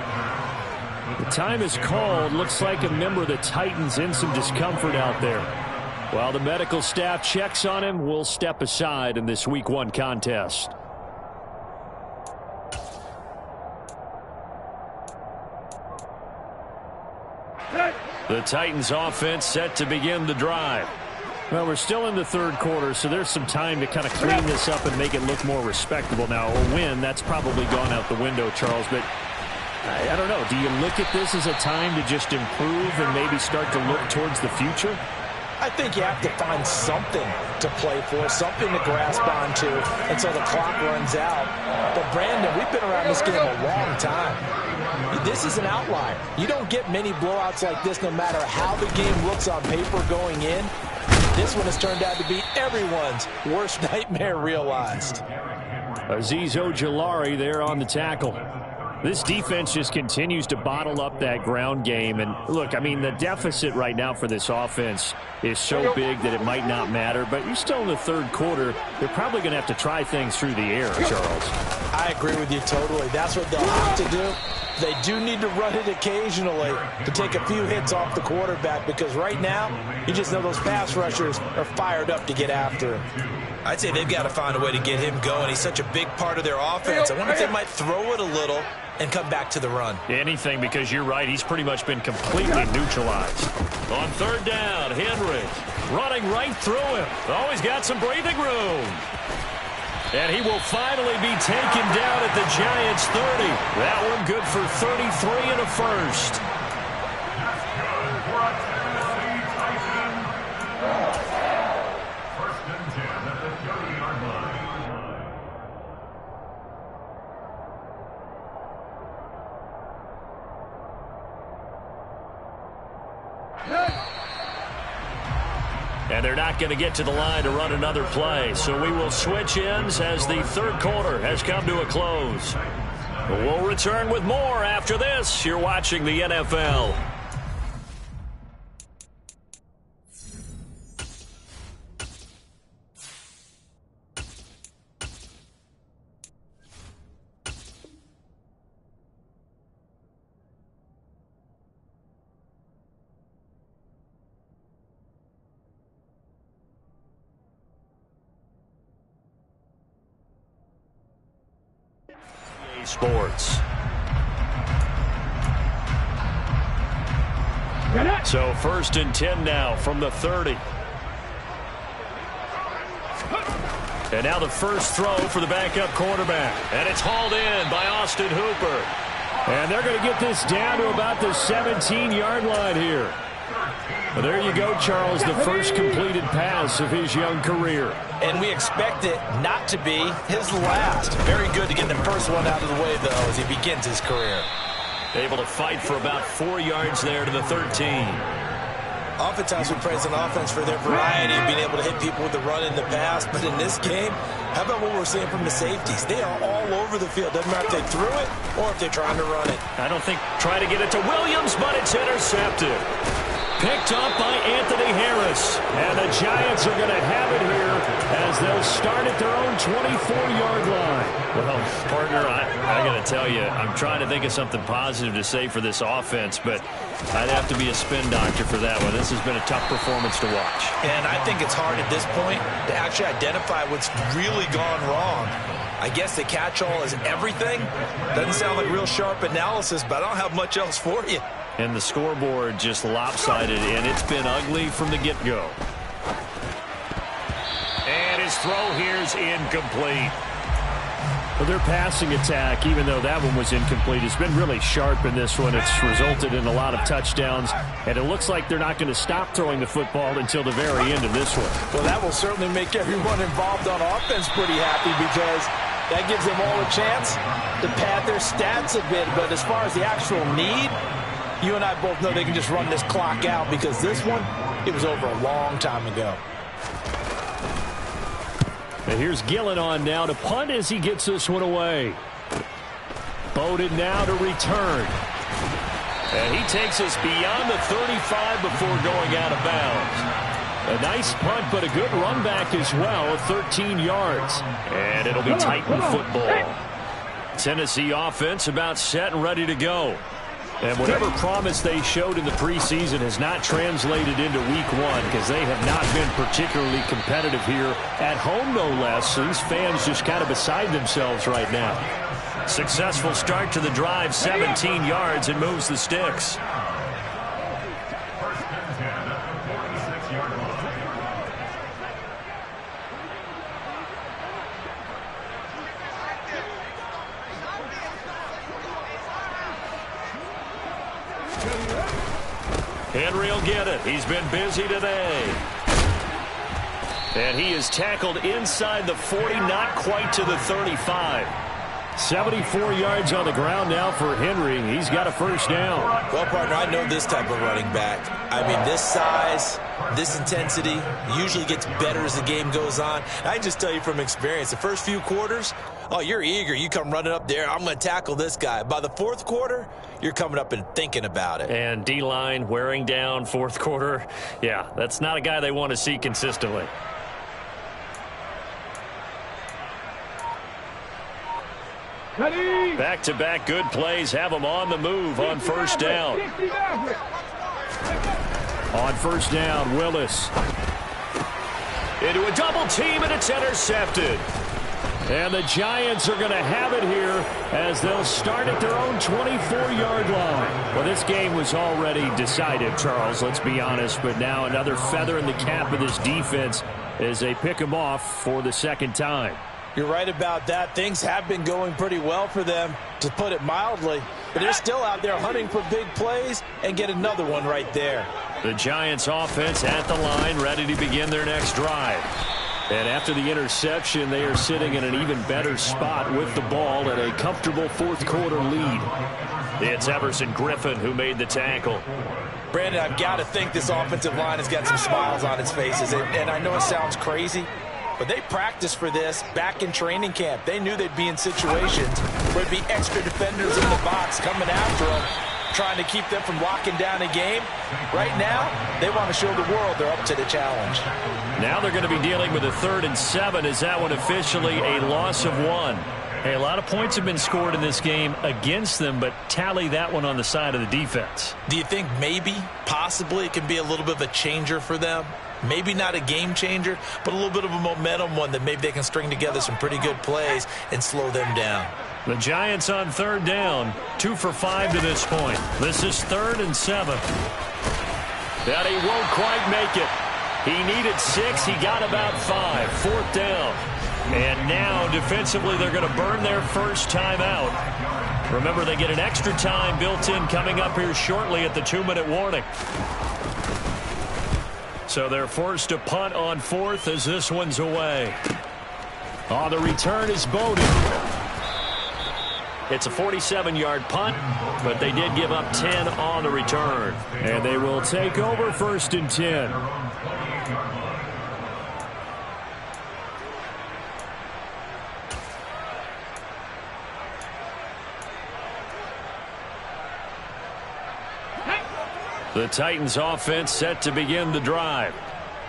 The time is called. Looks like a member of the Titans in some discomfort out there. While the medical staff checks on him, we'll step aside in this Week 1 contest. The Titans offense set to begin the drive. Well, we're still in the third quarter, so there's some time to kind of clean this up and make it look more respectable. Now, a win, that's probably gone out the window, Charles, but I don't know. Do you look at this as a time to just improve and maybe start to look towards the future? I think you have to find something to play for, something to grasp onto until the clock runs out. But, Brandon, we've been around this game a long time. This is an outlier. You don't get many blowouts like this no matter how the game looks on paper going in. This one has turned out to be everyone's worst nightmare realized. Azeez Ojulari there on the tackle. This defense just continues to bottle up that ground game. And look, I mean, the deficit right now for this offense is so big that it might not matter. But you're still in the third quarter. They're probably going to have to try things through the air, Charles. I agree with you totally. That's what they'll have to do. They do need to run it occasionally to take a few hits off the quarterback because right now, you just know those pass rushers are fired up to get after him. I'd say they've got to find a way to get him going. He's such a big part of their offense. I wonder if they might throw it a little and come back to the run. Anything, because you're right. He's pretty much been completely neutralized. On third down, Henry running right through him. Always got some breathing room. And he will finally be taken down at the Giants' 30. That one good for 33 and a first. And they're not going to get to the line to run another play. So we will switch ends as the third quarter has come to a close. We'll return with more after this. You're watching the NFL. Sports. So first and 10 now from the 30. And now the first throw for the backup quarterback. And it's hauled in by Austin Hooper. And they're going to get this down to about the 17-yard line here. Well, there you go, Charles, the first completed pass of his young career. And we expect it not to be his last. Very good to get the first one out of the way, though, as he begins his career. Able to fight for about 4 yards there to the 13. Oftentimes we praise an offense for their variety of being able to hit people with the run and the pass. But in this game, how about what we're seeing from the safeties? They are all over the field. Doesn't matter if they threw it or if they're trying to run it. I don't think trying to get it to Williams, but it's intercepted. picked up by Anthony Harris. And the Giants are going to have it here as they'll start at their own 24-yard line. Well, partner, I got to tell you, I'm trying to think of something positive to say for this offense, but I'd have to be a spin doctor for that one. This has been a tough performance to watch. And I think it's hard at this point to actually identify what's really gone wrong. I guess the catch-all is everything. Doesn't sound like real sharp analysis, but I don't have much else for you. And the scoreboard just lopsided, and it's been ugly from the get-go. And his throw here is incomplete. Well, their passing attack, even though that one was incomplete, has been really sharp in this one. It's resulted in a lot of touchdowns, and it looks like they're not going to stop throwing the football until the very end of this one. Well, that will certainly make everyone involved on offense pretty happy because that gives them all a chance to pad their stats a bit. But as far as the actual need, you and I both know they can just run this clock out because this one, it was over a long time ago. And here's Gillen on now to punt as he gets this one away. Bowden now to return. And he takes us beyond the 35 before going out of bounds. A nice punt, but a good run back as well of 13 yards. And it'll be Titan football. Tennessee offense about set and ready to go. And whatever promise they showed in the preseason has not translated into week one because they have not been particularly competitive here at home, no less. So these fans just kind of beside themselves right now. Successful start to the drive, 17 yards, and moves the sticks. Henry will get it. He's been busy today. And he is tackled inside the 40, not quite to the 35. 74 yards on the ground now for Henry. He's got a first down. Well, partner, I know this type of running back. I mean, this size, this intensity usually gets better as the game goes on. I can just tell you from experience, the first few quarters, oh, you're eager. You come running up there. I'm going to tackle this guy. By the fourth quarter, you're coming up and thinking about it. And D-line wearing down fourth quarter. Yeah, that's not a guy they want to see consistently. Back-to-back good plays have them on the move on first down. On first down, Willis. Into a double team, and it's intercepted. And the Giants are going to have it here as they'll start at their own 24-yard line. Well, this game was already decided, Charles, let's be honest. But now another feather in the cap of this defense as they pick them off for the second time. You're right about that. Things have been going pretty well for them, to put it mildly. But they're still out there hunting for big plays and get another one right there. The Giants offense at the line, ready to begin their next drive. And after the interception, they are sitting in an even better spot with the ball and a comfortable fourth quarter lead. It's Everson Griffin who made the tackle. Brandon, I've got to think this offensive line has got some smiles on its faces. And I know it sounds crazy, but they practiced for this back in training camp. They knew they'd be in situations where there'd be extra defenders in the box coming after them, trying to keep them from locking down a game. Right now, they want to show the world they're up to the challenge. Now they're going to be dealing with a 3rd and 7. Is that one officially a loss of 1? Hey, a lot of points have been scored in this game against them, but tally that one on the side of the defense. Do you think maybe, possibly, it can be a little bit of a changer for them? Maybe not a game changer, but a little bit of a momentum one that maybe they can string together some pretty good plays and slow them down. The Giants on 3rd down, 2 for 5 to this point. This is 3rd and 7. That he won't quite make it. He needed 6. He got about 5. 4th down. And now, defensively, they're going to burn their first time out. Remember, they get an extra time built in coming up here shortly at the 2-minute warning. So they're forced to punt on 4th as this one's away. On the return is Bowden. It's a 47-yard punt, but they did give up 10 on the return. And they will take over 1st and 10. The Titans offense set to begin the drive.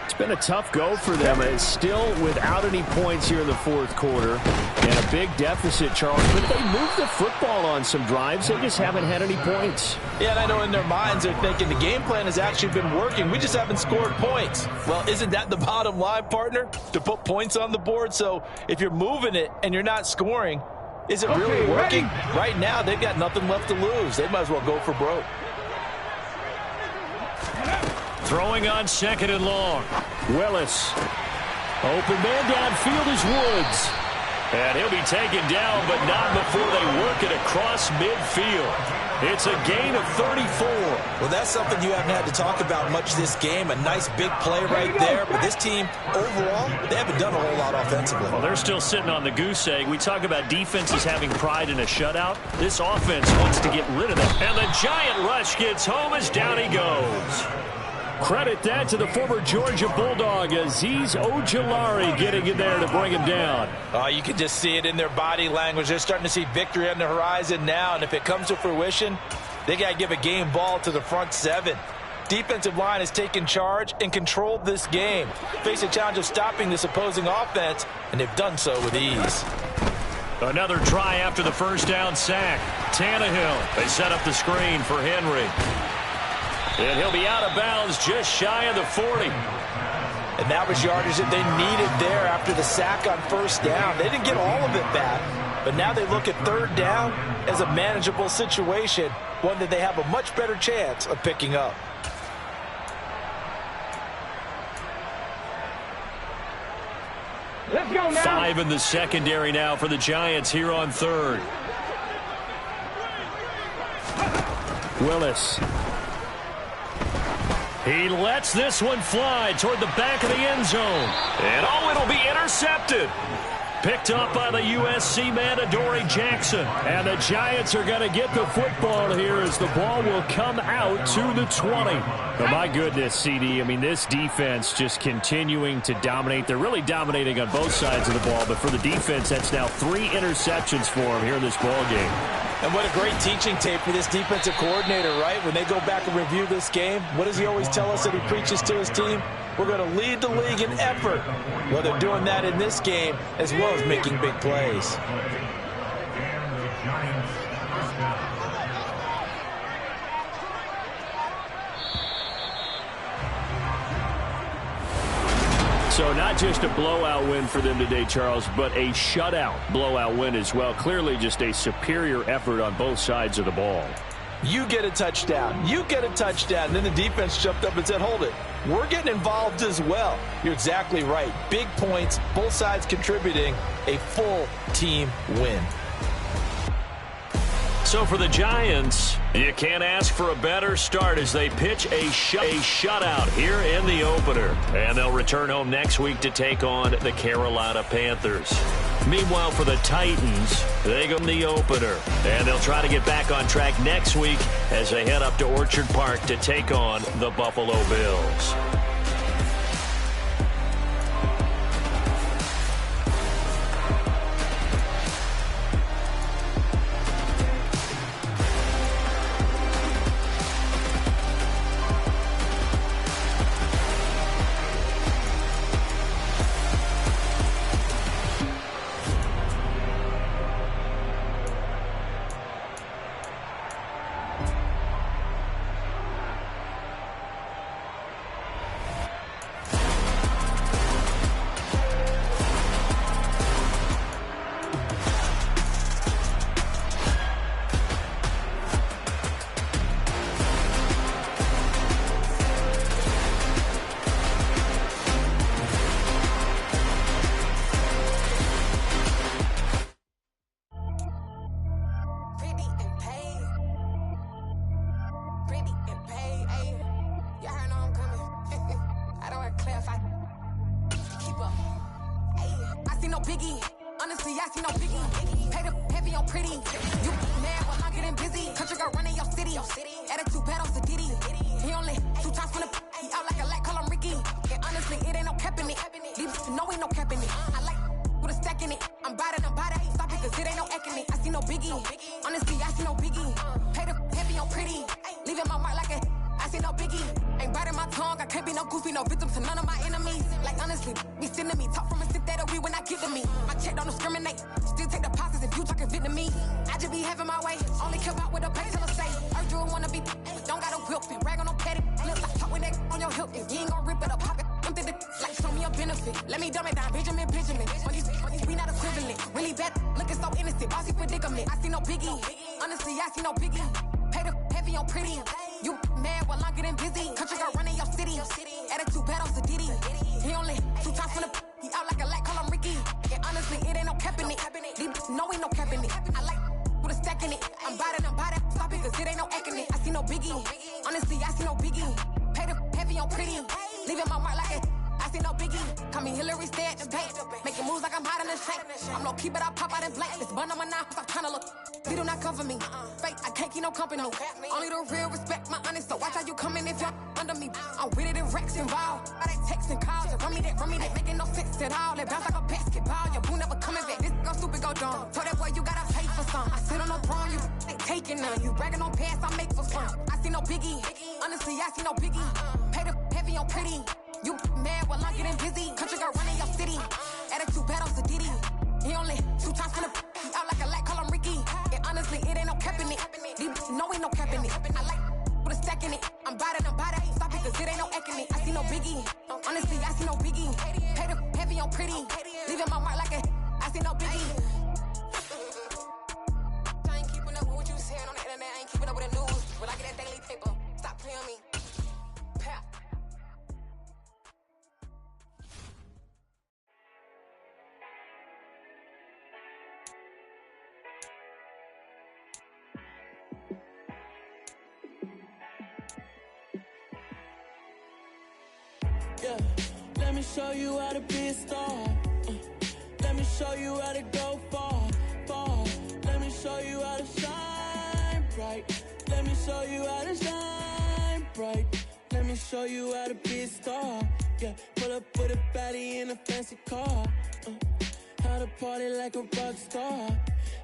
It's been a tough go for them. It's still without any points here in the fourth quarter. And a big deficit, Charles. But they moved the football on some drives. They just haven't had any points. Yeah, and I know in their minds they're thinking the game plan has actually been working. We just haven't scored points. Well, isn't that the bottom line, partner? To put points on the board? So if you're moving it and you're not scoring, is it really working? Right now, they've got nothing left to lose. They might as well go for broke. Throwing on second and long. Willis. Open man downfield is Woods. And he'll be taken down, but not before they work it across midfield. It's a gain of 34. Well, that's something you haven't had to talk about much this game. A nice big play right there. But this team, overall, they haven't done a whole lot offensively. Well, they're still sitting on the goose egg. We talk about defenses having pride in a shutout. This offense wants to get rid of that. And the giant rush gets home as down he goes. Credit that to the former Georgia Bulldog, Azeez Ojulari, getting in there to bring him down. Oh, you can just see it in their body language. They're starting to see victory on the horizon now, and if it comes to fruition, they got to give a game ball to the front seven. Defensive line has taken charge and controlled this game. Face a challenge of stopping this opposing offense, and they've done so with ease. Another try after the first down sack. Tannehill, they set up the screen for Henry. And he'll be out of bounds just shy of the 40. And that was yardage that they needed there after the sack on first down. They didn't get all of it back, but now they look at third down as a manageable situation, one that they have a much better chance of picking up. Let's go now. 5 in the secondary now for the Giants here on third. Willis. He lets this one fly toward the back of the end zone. And oh, it'll be intercepted. Picked up by the USC man, Adoree Jackson. And the Giants are going to get the football here as the ball will come out to the 20. Oh, my goodness, CD. I mean, this defense just continuing to dominate. They're really dominating on both sides of the ball. But for the defense, that's now 3 interceptions for them here in this ball game. And what a great teaching tape for this defensive coordinator, right? When they go back and review this game, what does he always tell us that he preaches to his team? We're going to lead the league in effort. Well, they're doing that in this game as well as making big plays. So not just a blowout win for them today, Charles, but a shutout blowout win as well. Clearly just a superior effort on both sides of the ball. You get a touchdown. You get a touchdown. Then the defense jumped up and said, hold it. We're getting involved as well. You're exactly right. Big points, both sides contributing, a full team win. So for the Giants, you can't ask for a better start as they pitch a shutout here in the opener. And they'll return home next week to take on the Carolina Panthers. Meanwhile, for the Titans, they go in the opener. And they'll try to get back on track next week as they head up to Orchard Park to take on the Buffalo Bills. I see no biggie. Ain't biting my tongue, I can't be no goofy, no victim to none of my enemies. Like honestly, be sending me talk from a sip that we when I get to me. My check don't discriminate, still take deposits if you talking Vietnamese. I just be having my way, only care about what the pay teller say. Urge you wanna be, don't got a whip and rag on no petty. Lips like talk with that on your hip, if you ain't gon' rip it up, pop it. Empty the like show me a benefit. Let me dumb it down, Benjamin. We not equivalent. Really bad, looking so innocent. Bossy predicament. I see no biggie. Honestly, I see no biggie. Pay the heavy on pretty. You mad while I'm getting busy. Country girl running your city. Attitude bad on Sadidi. He only 2 times from the he out like a light, call him Ricky. And honestly, it ain't no cap in it. No, ain't no cap in it. I like with a stack in it. I'm by that. Stop it, cause it ain't no acting it. I see no biggie. Honestly, I see no biggie. Pay the heavy on pretty. Leaving my mark like it. I see no biggie. Call me Hillary, stay at the bank. Making moves like I'm hot in the shank. I'm low key, but I pop out in blank. This bun on my knife, I'm trying to look. They do not cover me. Fake, I can't keep no company. Only the real respect my honest. So watch how you coming if you're under me. I'm with it in Rex involved. I they texting calls. Run me that. Making no sense at all. They bounce like a basketball. Your boo never coming back. This go stupid, go dumb. Told that boy you gotta pay for some. I sit on no throne, you ain't taking none. You bragging on pants, I make for fun. I see no biggie. Honestly, I see no biggie. Pay the heavy on pretty. You mad while I'm getting busy. Country girl running your city. Attitude bad on Sadidi. He only 2 times from the he out like a light, call him Ricky. And honestly, it ain't no cap in it. No, ain't no cap in it. I like with a stack in it. I'm by that. Stop it, cause it ain't no acting it. I see no biggie. Honestly, I see no biggie. Pay the heavy on pretty. Leaving my mark like a I see no biggie. I ain't keeping up with what you saying on the internet. I ain't keeping up with the news. When I get that daily paper, stop playing me. Pap. Yeah, let me show you how to be a star. Let me show you how to go far. Let me show you how to shine bright. Let me show you how to shine bright. Let me show you how to be a star. Yeah, pull up with a baddie in a fancy car. How to party like a rock star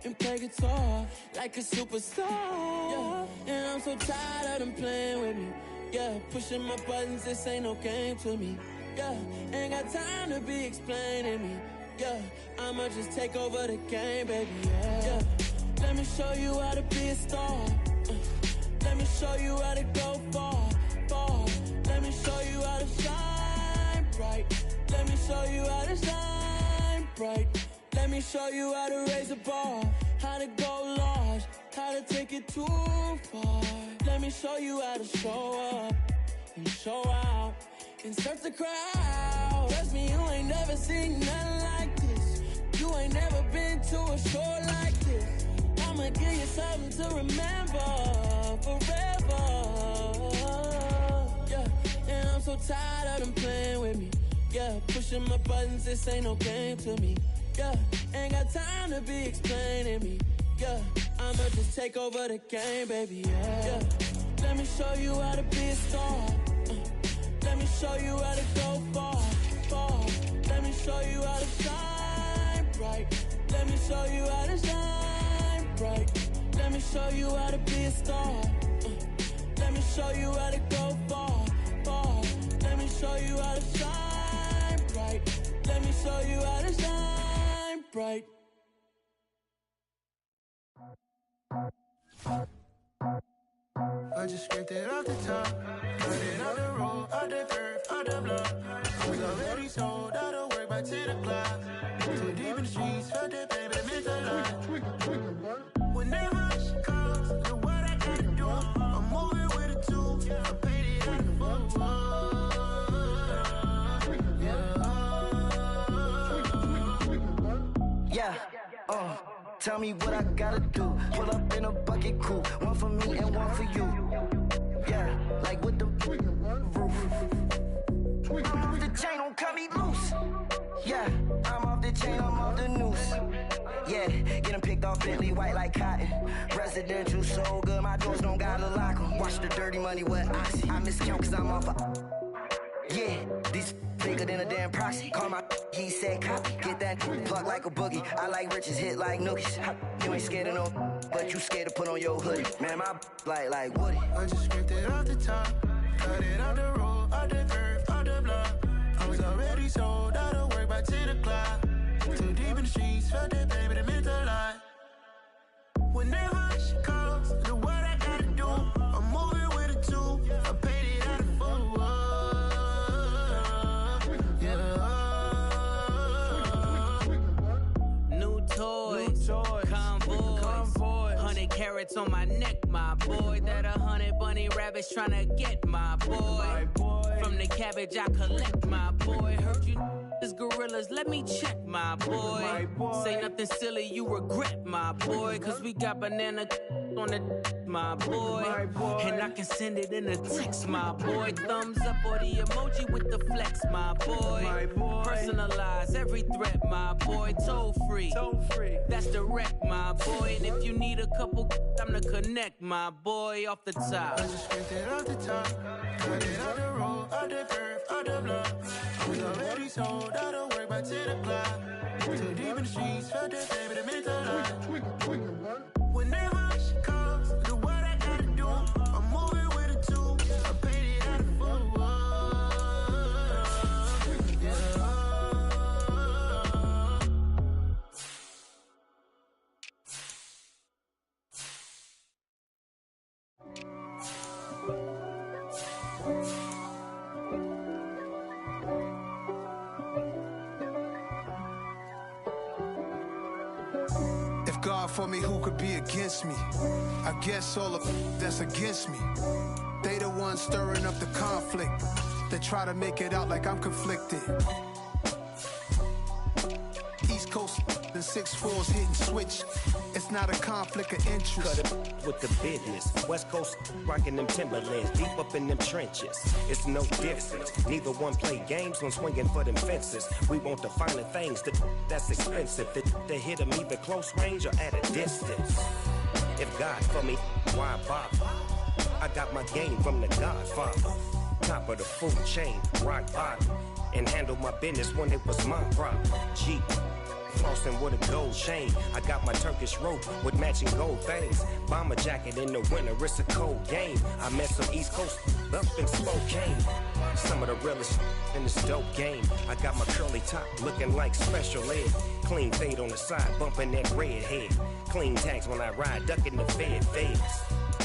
and play guitar like a superstar. Yeah, and I'm so tired of them playing with me. Yeah, pushing my buttons, this ain't no game to me. Yeah, ain't got time to be explaining me. Yeah, I'ma just take over the game, baby. Yeah, let me show you how to be a star. Let me show you how to go far. Let me show you how to shine bright. Let me show you how to shine bright. Let me show you how to raise a bar, how to go large, how to take it too far. Let me show you how to show up and show out and surf the crowd. Trust me, you ain't never seen nothing like this. You ain't never been to a show like this. I'ma give you something to remember forever. Yeah, and I'm so tired of them playing with me. Yeah, pushing my buttons, this ain't no game to me. Yeah, ain't got time to be explaining me. Yeah, I'ma just take over the game, baby. Yeah, let me show you how to be a star. Let me show you how to go far. Let me show you how to shine bright. Let me show you how to shine bright. Let me show you how to be a star. Let me show you how to go far. Let me show you how to shine bright. Let me show you how to shine bright. I just scraped it off the top, got it on the road, out the curve, out the block. I was already sold, out of work by 10 o'clock. Too deep in the streets, felt that baby, meant a lot. Whenever she calls, do what I gotta do. I'm moving with a two, I paid it out the book. Yeah, tell me what I gotta do. Pull up in a bucket coupe, one for me and one for you. Yeah, like with the roof. I'm off the chain, don't cut me loose. Yeah, I'm off the chain, I'm off the noose. Yeah, getting picked off Bentley, white like cotton. Residential so good, my doors don't gotta lock 'em. Watch the dirty money with oxy. I miscount cause I'm off yeah, these bigger than a damn proxy. Call my he said copy. Get that plug like a boogie. I like riches, hit like nookies. You ain't scared of no, but you scared to put on your hoodie. Man, my like Woody. I just scraped it off the top, Cut it out the road, out the curve, out the block. I was already sold out of work by 10 o'clock. Too deep in the streets, felt that baby, that meant a lot. Whenever she calls, do what I gotta do. I'm moving with a two, I paid it out of full. Yeah. New toys, convoy, 100 carats on my neck, my boy. That 100 bunny rabbits tryna get my boy. From the cabbage I collect, my boy. Heard you is gorillas, let me check, my boy. Say nothing silly, you regret, my boy. Cause we got banana on the my boy. And I can send it in a text, my boy. Thumbs up or the emoji with the flex, my boy. Personalize every threat, my boy. Toll free, that's direct, my boy. And if you need a couple, I'm the connect, my boy. Off the top, I just scraped it off the top. Cut it out the road, out the curve, out the block. I was already sold out of work by 10 o'clock. Too deep in the streets, felt that baby, that meant a lot. Whenever she calls, do what I gotta do. I'm moving with a two, I paid it out of full. Yeah. God for me, who could be against me? I guess all of that's against me. They the ones stirring up the conflict. They try to make it out like I'm conflicted. East Coast and 6'4's hitting switch. It's not a conflict of interest. Cut it with the business. West Coast rocking them Timberlands, deep up in them trenches. It's no difference. Neither one play games when swinging for them fences. We want the finer things that's expensive. They hit them either close range or at a distance. If God for me, why bother? I got my game from the Godfather. Top of the food chain, rock bottom. And handle my business when it was my problem. Jeep. Flossing with a gold chain. I got my Turkish rope with matching gold things. Bomber jacket in the winter, it's a cold game. I met some East Coast up in Spokane. Some of the realest in this dope game. I got my curly top looking like special ed. Clean fade on the side, bumping that red head. Clean tags when I ride, ducking the feds.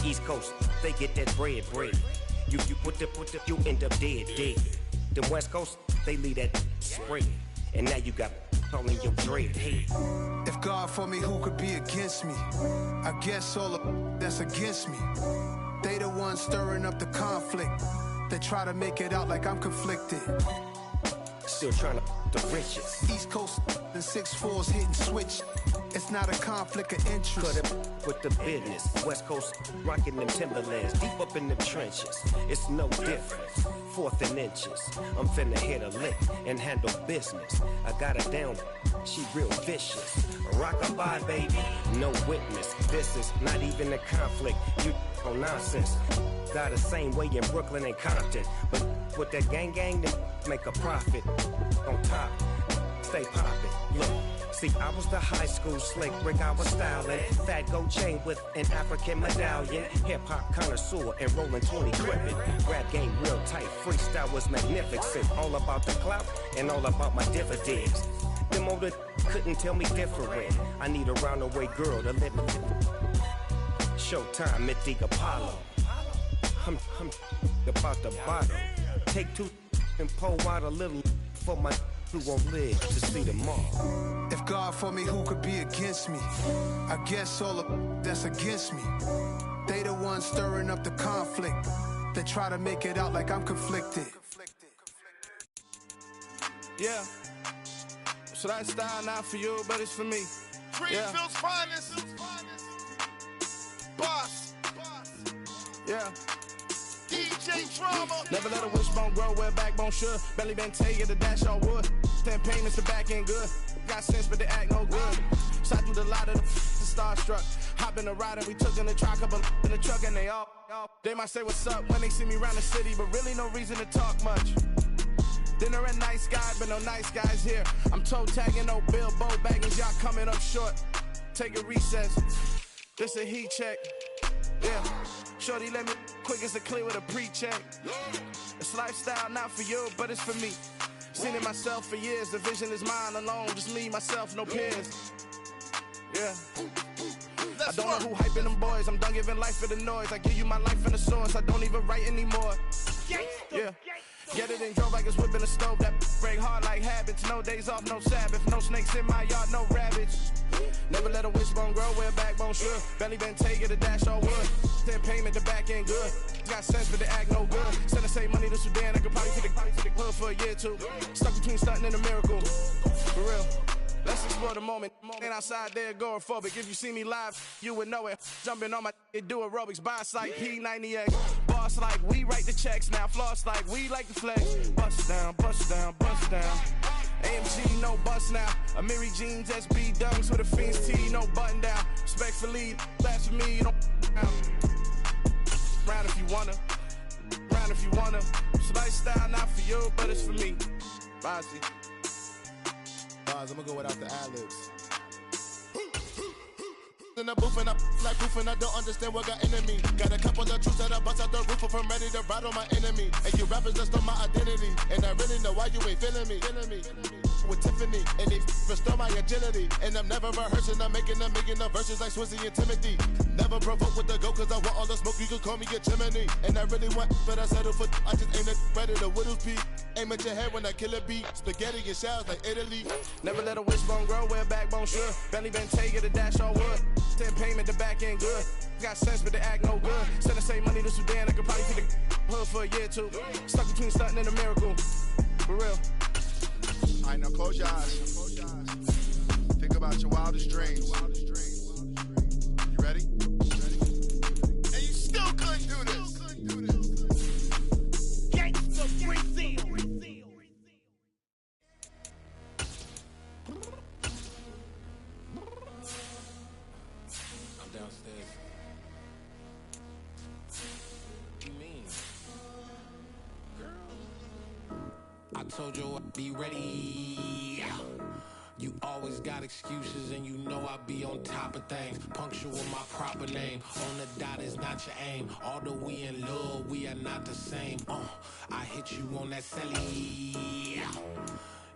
East Coast, they get that bread. You you end up dead. Then West Coast, they leave that spread. And now you got calling your dread head. If God for me, who could be against me? I guess all of that's against me. They the ones stirring up the conflict. They try to make it out like I'm conflicted. Still trying to the riches. East Coast and 6'4's hitting switch. It's not a conflict of interest. Cut it with the business. West Coast rocking them Timberlands, deep up in them trenches. It's no difference. 4th and inches. I'm finna hit a lick and handle business. I got her down, she real vicious. Rock-a-bye, baby, no witness. This is not even a conflict. You on nonsense. Got the same way in Brooklyn and Compton. But with that gang, they make a profit. On top, stay poppin'. Look. See, I was the high school slick Rick, I was styling. Fat gold chain with an African medallion. Hip-hop connoisseur and rolling 20 crippin'. Rap game real tight, freestyle was magnificent. All about the clout and all about my dividends. Them older couldn't tell me different. I need a roundaway girl to let me Showtime at the Apollo. I'm about the bottom. Take 2 and pour out a little for my who won't live to see tomorrow. If God for me, who could be against me? I guess all of that's against me. They the ones stirring up the conflict. They try to make it out like I'm conflicted. Yeah. So that style not for you, but it's for me. Greenfield's finest. Boss. Yeah. DJ Drama. Never let a wishbone grow where backbone should. Belly been tell you the dash on wood. 10 payments to back end good. Got sense, but they act no good. Shot through the lot of the starstruck. Hop in the ride and we took in the truck, couple in the truck, and they might say what's up when they see me around the city, but really no reason to talk much. Dinner at nice guy, but no nice guys here. I'm toe tagging, no Bilbo bagging, y'all coming up short. Take a recess. This a heat check. Yeah. Shorty, let me quick as a clear with a pre-check. It's lifestyle, not for you, but it's for me. Seen it myself for years. The vision is mine alone. Just me, myself, no peers. Yeah. I don't know who hyping them boys. I'm done giving life for the noise. I give you my life in the source. I don't even write anymore. Yeah. Get it and drove like it's whipping a stove. That break hard like habits. No days off, no Sabbath. No snakes in my yard, no rabbits. Never let a wishbone grow where a backbone should. Belly been taking a dash all wood. Then payment, the back end good. Got sense, but the act no good. Send the same money to Sudan. I could probably take the hood for a year or two. Stuck between stunting and a miracle. For real. Let's explore the moment. Ain't outside there agoraphobic. If you see me live, you would know it. Jumping on my do aerobics. Boss like P90X. Boss like we write the checks now. Floss like we like the flex. Bust down, bust down, bust down. AMG, no bust now. Amiri jeans, SB dunks with a Fiends T, no button down. Respectfully, that's for me, you don't down. Round if you wanna. Round if you wanna. It's lifestyle, not for you, but it's for me. Bossy. I'm gonna go without the ad-libs. In the booth and I like proof and I don't understand what got into me. Got a couple of truths that I bust out the roof if I'm ready to ride on my enemy. And you rappers just on my identity. And I really know why you ain't feeling me. With Tiffany, and they restore my agility. And I'm never rehearsing, I'm making a million of verses like Swizzy and Timothy. Never provoke with the go, cause I want all the smoke, you can call me a chimney. And I really want, but I settle for, I just ain't ready to Whittles peak. Aim at your head when I kill a beat. Spaghetti and shells like Italy. Never let a wishbone grow where a backbone should. Belly been taking a dash all wood. Then payment, the back end good. Got sense, but the act no good. Send the same money to Sudan, I could probably take the hood for a year or two. Stuck between stunting and a miracle. For real. All right, now close your eyes. Think about your wildest dreams. You ready? And you still couldn't do this. Gangsta Brazil. I'm downstairs. What you mean? Girl. I told you I'd be ready. You always got excuses and you know I be on top of things. Punctual my proper name. On the dot is not your aim. Although we in love, we are not the same. I hit you on that celly.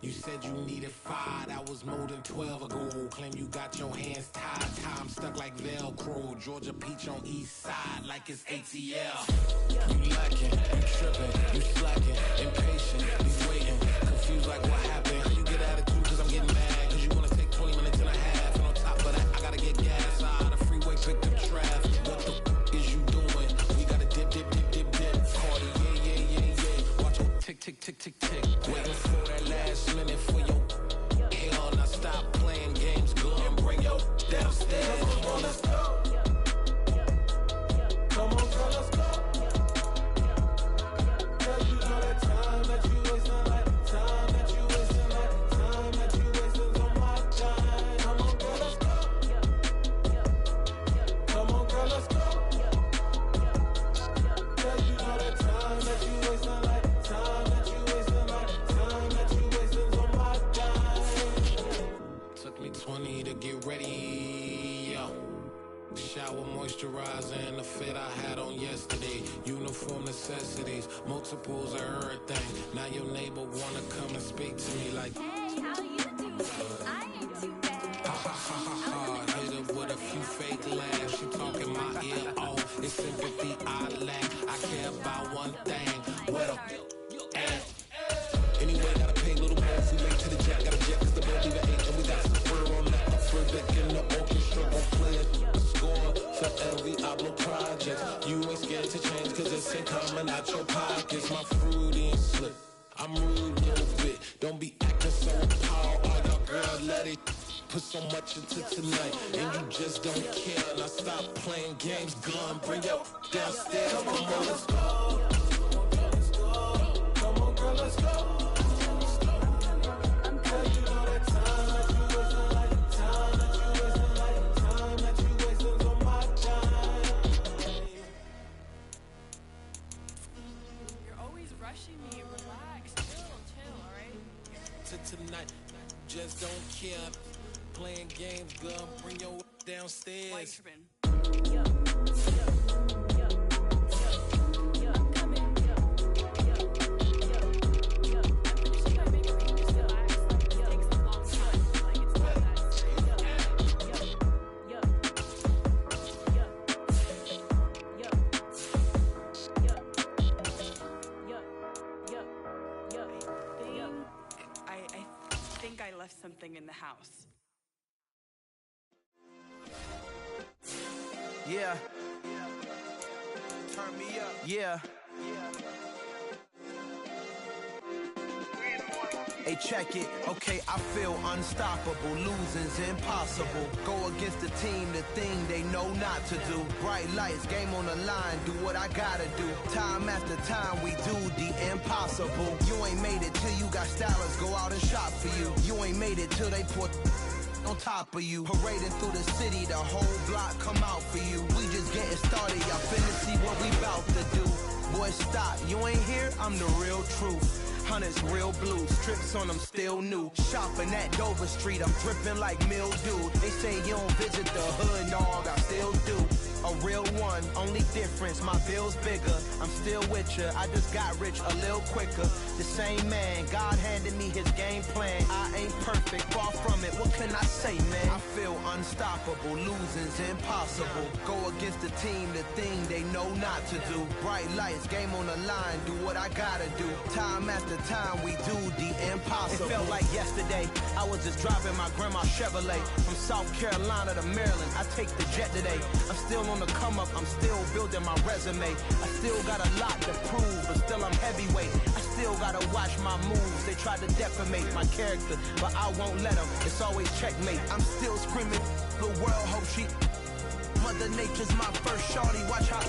You said you needed 5, that was more than 12 ago. Claim you got your hands tied, time stuck like Velcro. Georgia Peach on east side like it's ATL. You lacking, you tripping, you slacking, impatient, you waiting, confused like what happened. How you get attitude cause I'm getting mad, cause you wanna take 20 minutes and a half. And on top of that, I gotta get gas out of the freeway, pick up traffic. What the f is you doing? We gotta dip, dip, dip, dip, dip. Cardi, yeah. Watch it tick, tick, tick, tick, tick. Waiting for that last minute for your hell. Now stop playing games, go and bring your downstairs. Come on, let's go. Come on, girl, let's go. Cause you know that time that you wasting, like time that you wasting, like time that you wasting on my time. Come on, girl, let's go. Come on, girl, let's go. Cause you know that time that you wasting, like time that you wasting, like time that you wasting on my time. Took me 20 to get ready, yo. Shower, moisturizer, and the fit I had on yesterday. Uniform necessities, multiples of everything. Now your neighbor wanna come and speak to me like, hey, how you doing? I ain't too bad. Ha ha ha ha ha. Hit her with a few fake laughs. She talking my ear off. It's sympathy I lack. I care about one thing. What up? Anyway, gotta pay a little more if we make to the jack. Got a jet cause the boat leave at 8 and we got some fur on that. Fur deck in the orchestra, gon' play a score for every Ablo project. You ain't scared to change cause it's ain't coming out your pockets. My fruity and slip, I'm rude a little bit. Don't be acting so power, all y'all girls let it. Put so much into tonight and you just don't care. Now stop playing games, gun, bring your downstairs. Come on, let's go. Come on, girl, let's go. Tonight, just don't care. Playing games, girl, bring your downstairs. house. Yeah. Turn me up. Yeah. Hey, check it. Okay, I feel unstoppable. Losing's impossible. Go against the team, the thing they know not to do. Bright lights, game on the line. Do what I gotta do. Time after time, we do the impossible. You ain't made it till you got stylers go out and shop for you. You ain't made it till they put on top of you. Parading through the city, the whole block come out for you. We just getting started, y'all finna see what we bout to do. Boy, stop, you ain't here, I'm the real truth. Hunters, real blue, strips on them still new. Shopping at Dover Street, I'm dripping like mildew. They say you don't visit the hood, dog, I still do. A real one, only difference, my bill's bigger. I'm still with ya, I just got rich a little quicker. The same man, God handed me his game plan. I ain't perfect, far from it, what can I say, man? I feel unstoppable, losing's impossible. Go against the team, the thing they know not to do. Bright lights, game on the line, do what I gotta do. Time after time, we do the impossible. It felt like yesterday, I was just driving my grandma's Chevrolet. From South Carolina to Maryland, I take the jet today. I'm still on the come up, I'm still building my resume. I still got a lot to prove, but still I'm heavyweight. I still gotta watch my moves. They tried to defamate my character, but I won't let them. It's always checkmate. I'm still screaming, the world hope she. Mother Nature's my first shorty. Watch how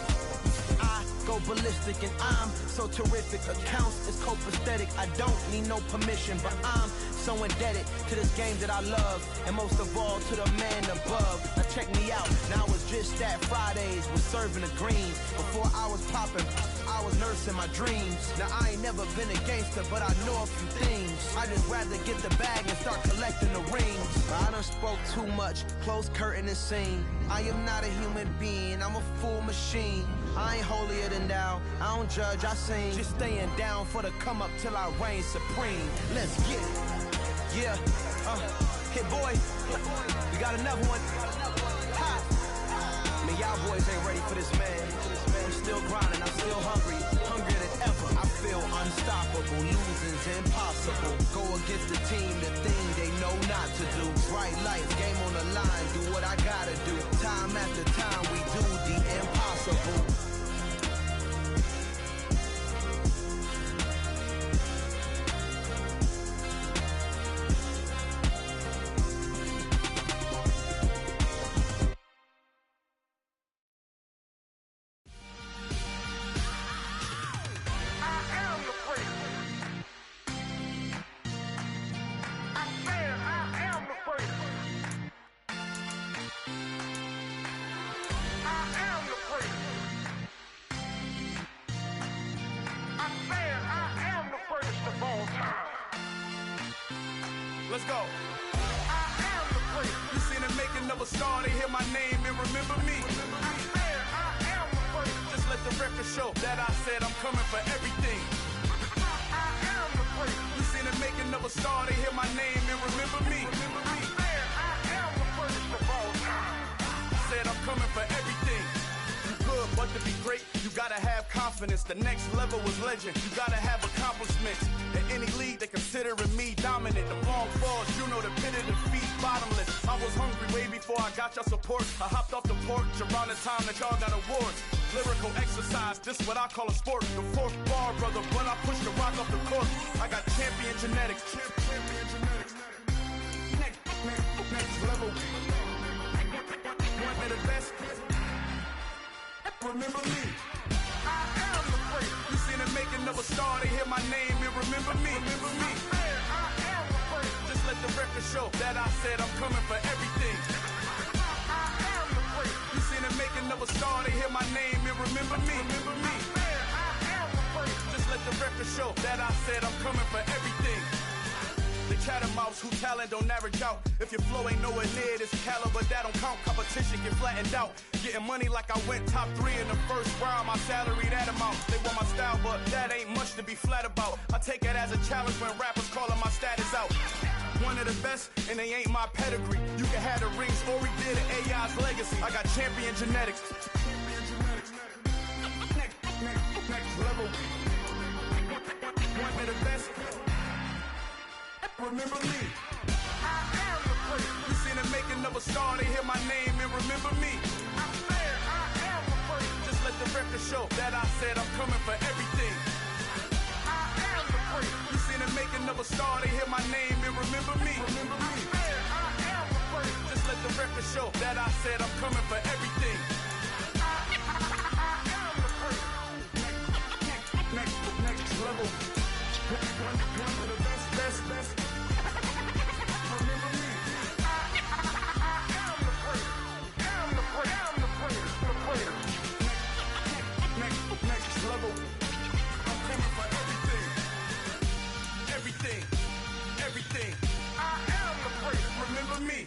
I go ballistic, and I'm so terrific. Accounts is copacetic. I don't need no permission, but I'm so indebted to this game that I love, and most of all to the man above. Now check me out, now it's just that Fridays was serving the greens. Before I was popping, I was nursing my dreams. Now I ain't never been a gangster, but I know a few things. I just rather get the bag and start collecting the rings. I done spoke too much, close curtain and scene. I am not a human being, I'm a full machine. I ain't holier than thou, I don't judge, I sing. Just staying down for the come up till I reign supreme. Let's get it. Yeah, hit boy, we got another one. Ha! Man, y'all boys ain't ready for this, man. I'm still grinding, I'm still hungry, hungrier than ever. I feel unstoppable, losing's impossible. Go against the team, the thing they know not to do. Bright lights, game on the line, do what I gotta do. Time after time, we do the impossible. Let's go. I am the great. You seen the making of a star, they hear my name and remember me. I am the great. Just let the record show that I said I'm coming for everything. I am the great. You seen the making of a star, they hear my name and remember me. I am the greatest of all time. Said I'm coming for everything. You good, but to be great, you gotta have confidence. The next level was legend. You gotta have accomplishments. In any league, they considering me dominant. The long falls, you know the pit of defeat, bottomless. I was hungry way before I got your support. I hopped off the porch around the time that y'all got awards. Lyrical exercise, this what I call a sport. The fourth bar, brother, when I push the rock off the court. I got champion genetics. Next level. One of the best. Remember me. I am the great. You seen the making of a star, they hear my name and remember me. Remember me. I am the great. Just let the record show that I said I'm coming for everything. I am the great. You seen the making of a star, they hear my name and remember me. Remember me. I am the great. Just let the record show that I said I'm coming for everything. The chattermouths who talent don't average out. If your flow ain't nowhere near this caliber, that don't count. Competition get flattened out. Getting money like I went top 3 in the first round. My salary that amount. They want my style, but that ain't much to be flat about. I take it as a challenge when rappers calling my status out. One of the best, and they ain't my pedigree. You can have the rings, or we did an AI's legacy. I got champion genetics. Next level. One of the best. Remember me. I am making of a star, they hear my name and remember me. I said I am the first. Just let the record show that I said I'm coming for everything. I am the first. You seen the making of a star, they hear my name and remember me. Remember me. I said I am the first. Just let the record show that I said I'm coming for everything. I am the first. Next level. One of the best. Remember me. I am the first. Next level. I'm coming for everything. I am the first. Remember me.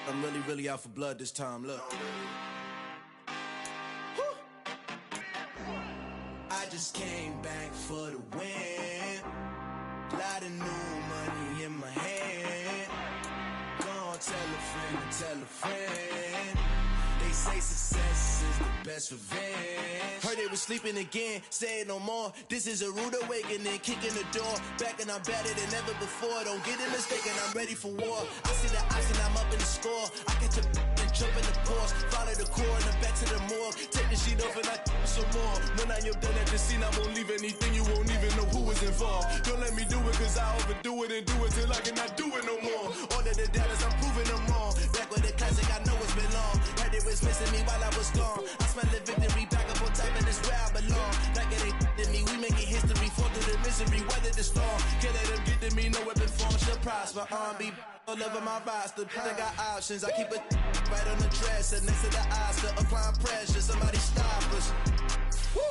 I'm really out for blood this time. Look. I just came back for the win. Lot of new money in my hand. Gonna tell a friend. They say success is the best revenge. Heard they was sleeping again, say it no more. This is a rude awakening, kicking the door. Back and I'm better than ever before. Don't get it mistaken, I'm ready for war. I see the option, I'm up in the score. I catch a and jump in the course. Follow the core and then back to the morgue. Take the sheet off and I some more. When I am done at the scene, I won't leave anything. You won't even know who was involved. Don't let me do it, cause I overdo it and do it till I cannot do it no more. All of the doubters, I'm proving them wrong. Back with the classic, I know it's been long. Heard they was missing me while I was gone. I smell the victory back up on top, and it's where I belong. Like it ain't to me, we making history. Fall through the misery, weather the storm. Can't let them get to me, no weapon form shall prosper. Be all over my roster. I got options, I keep it right on the dresser. Next to the Oscar, applying pressure. Somebody stop us. Woo!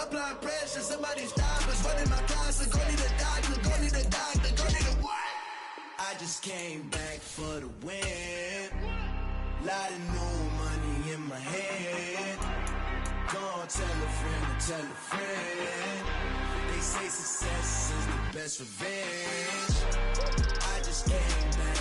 Applying pressure, somebody stop us. Running my closet, go need a doctor, go need a doctor, go need a what? I just came back for the win. Lot of new money in my hand. Gonna tell a friend. They say success is the best revenge. I just came back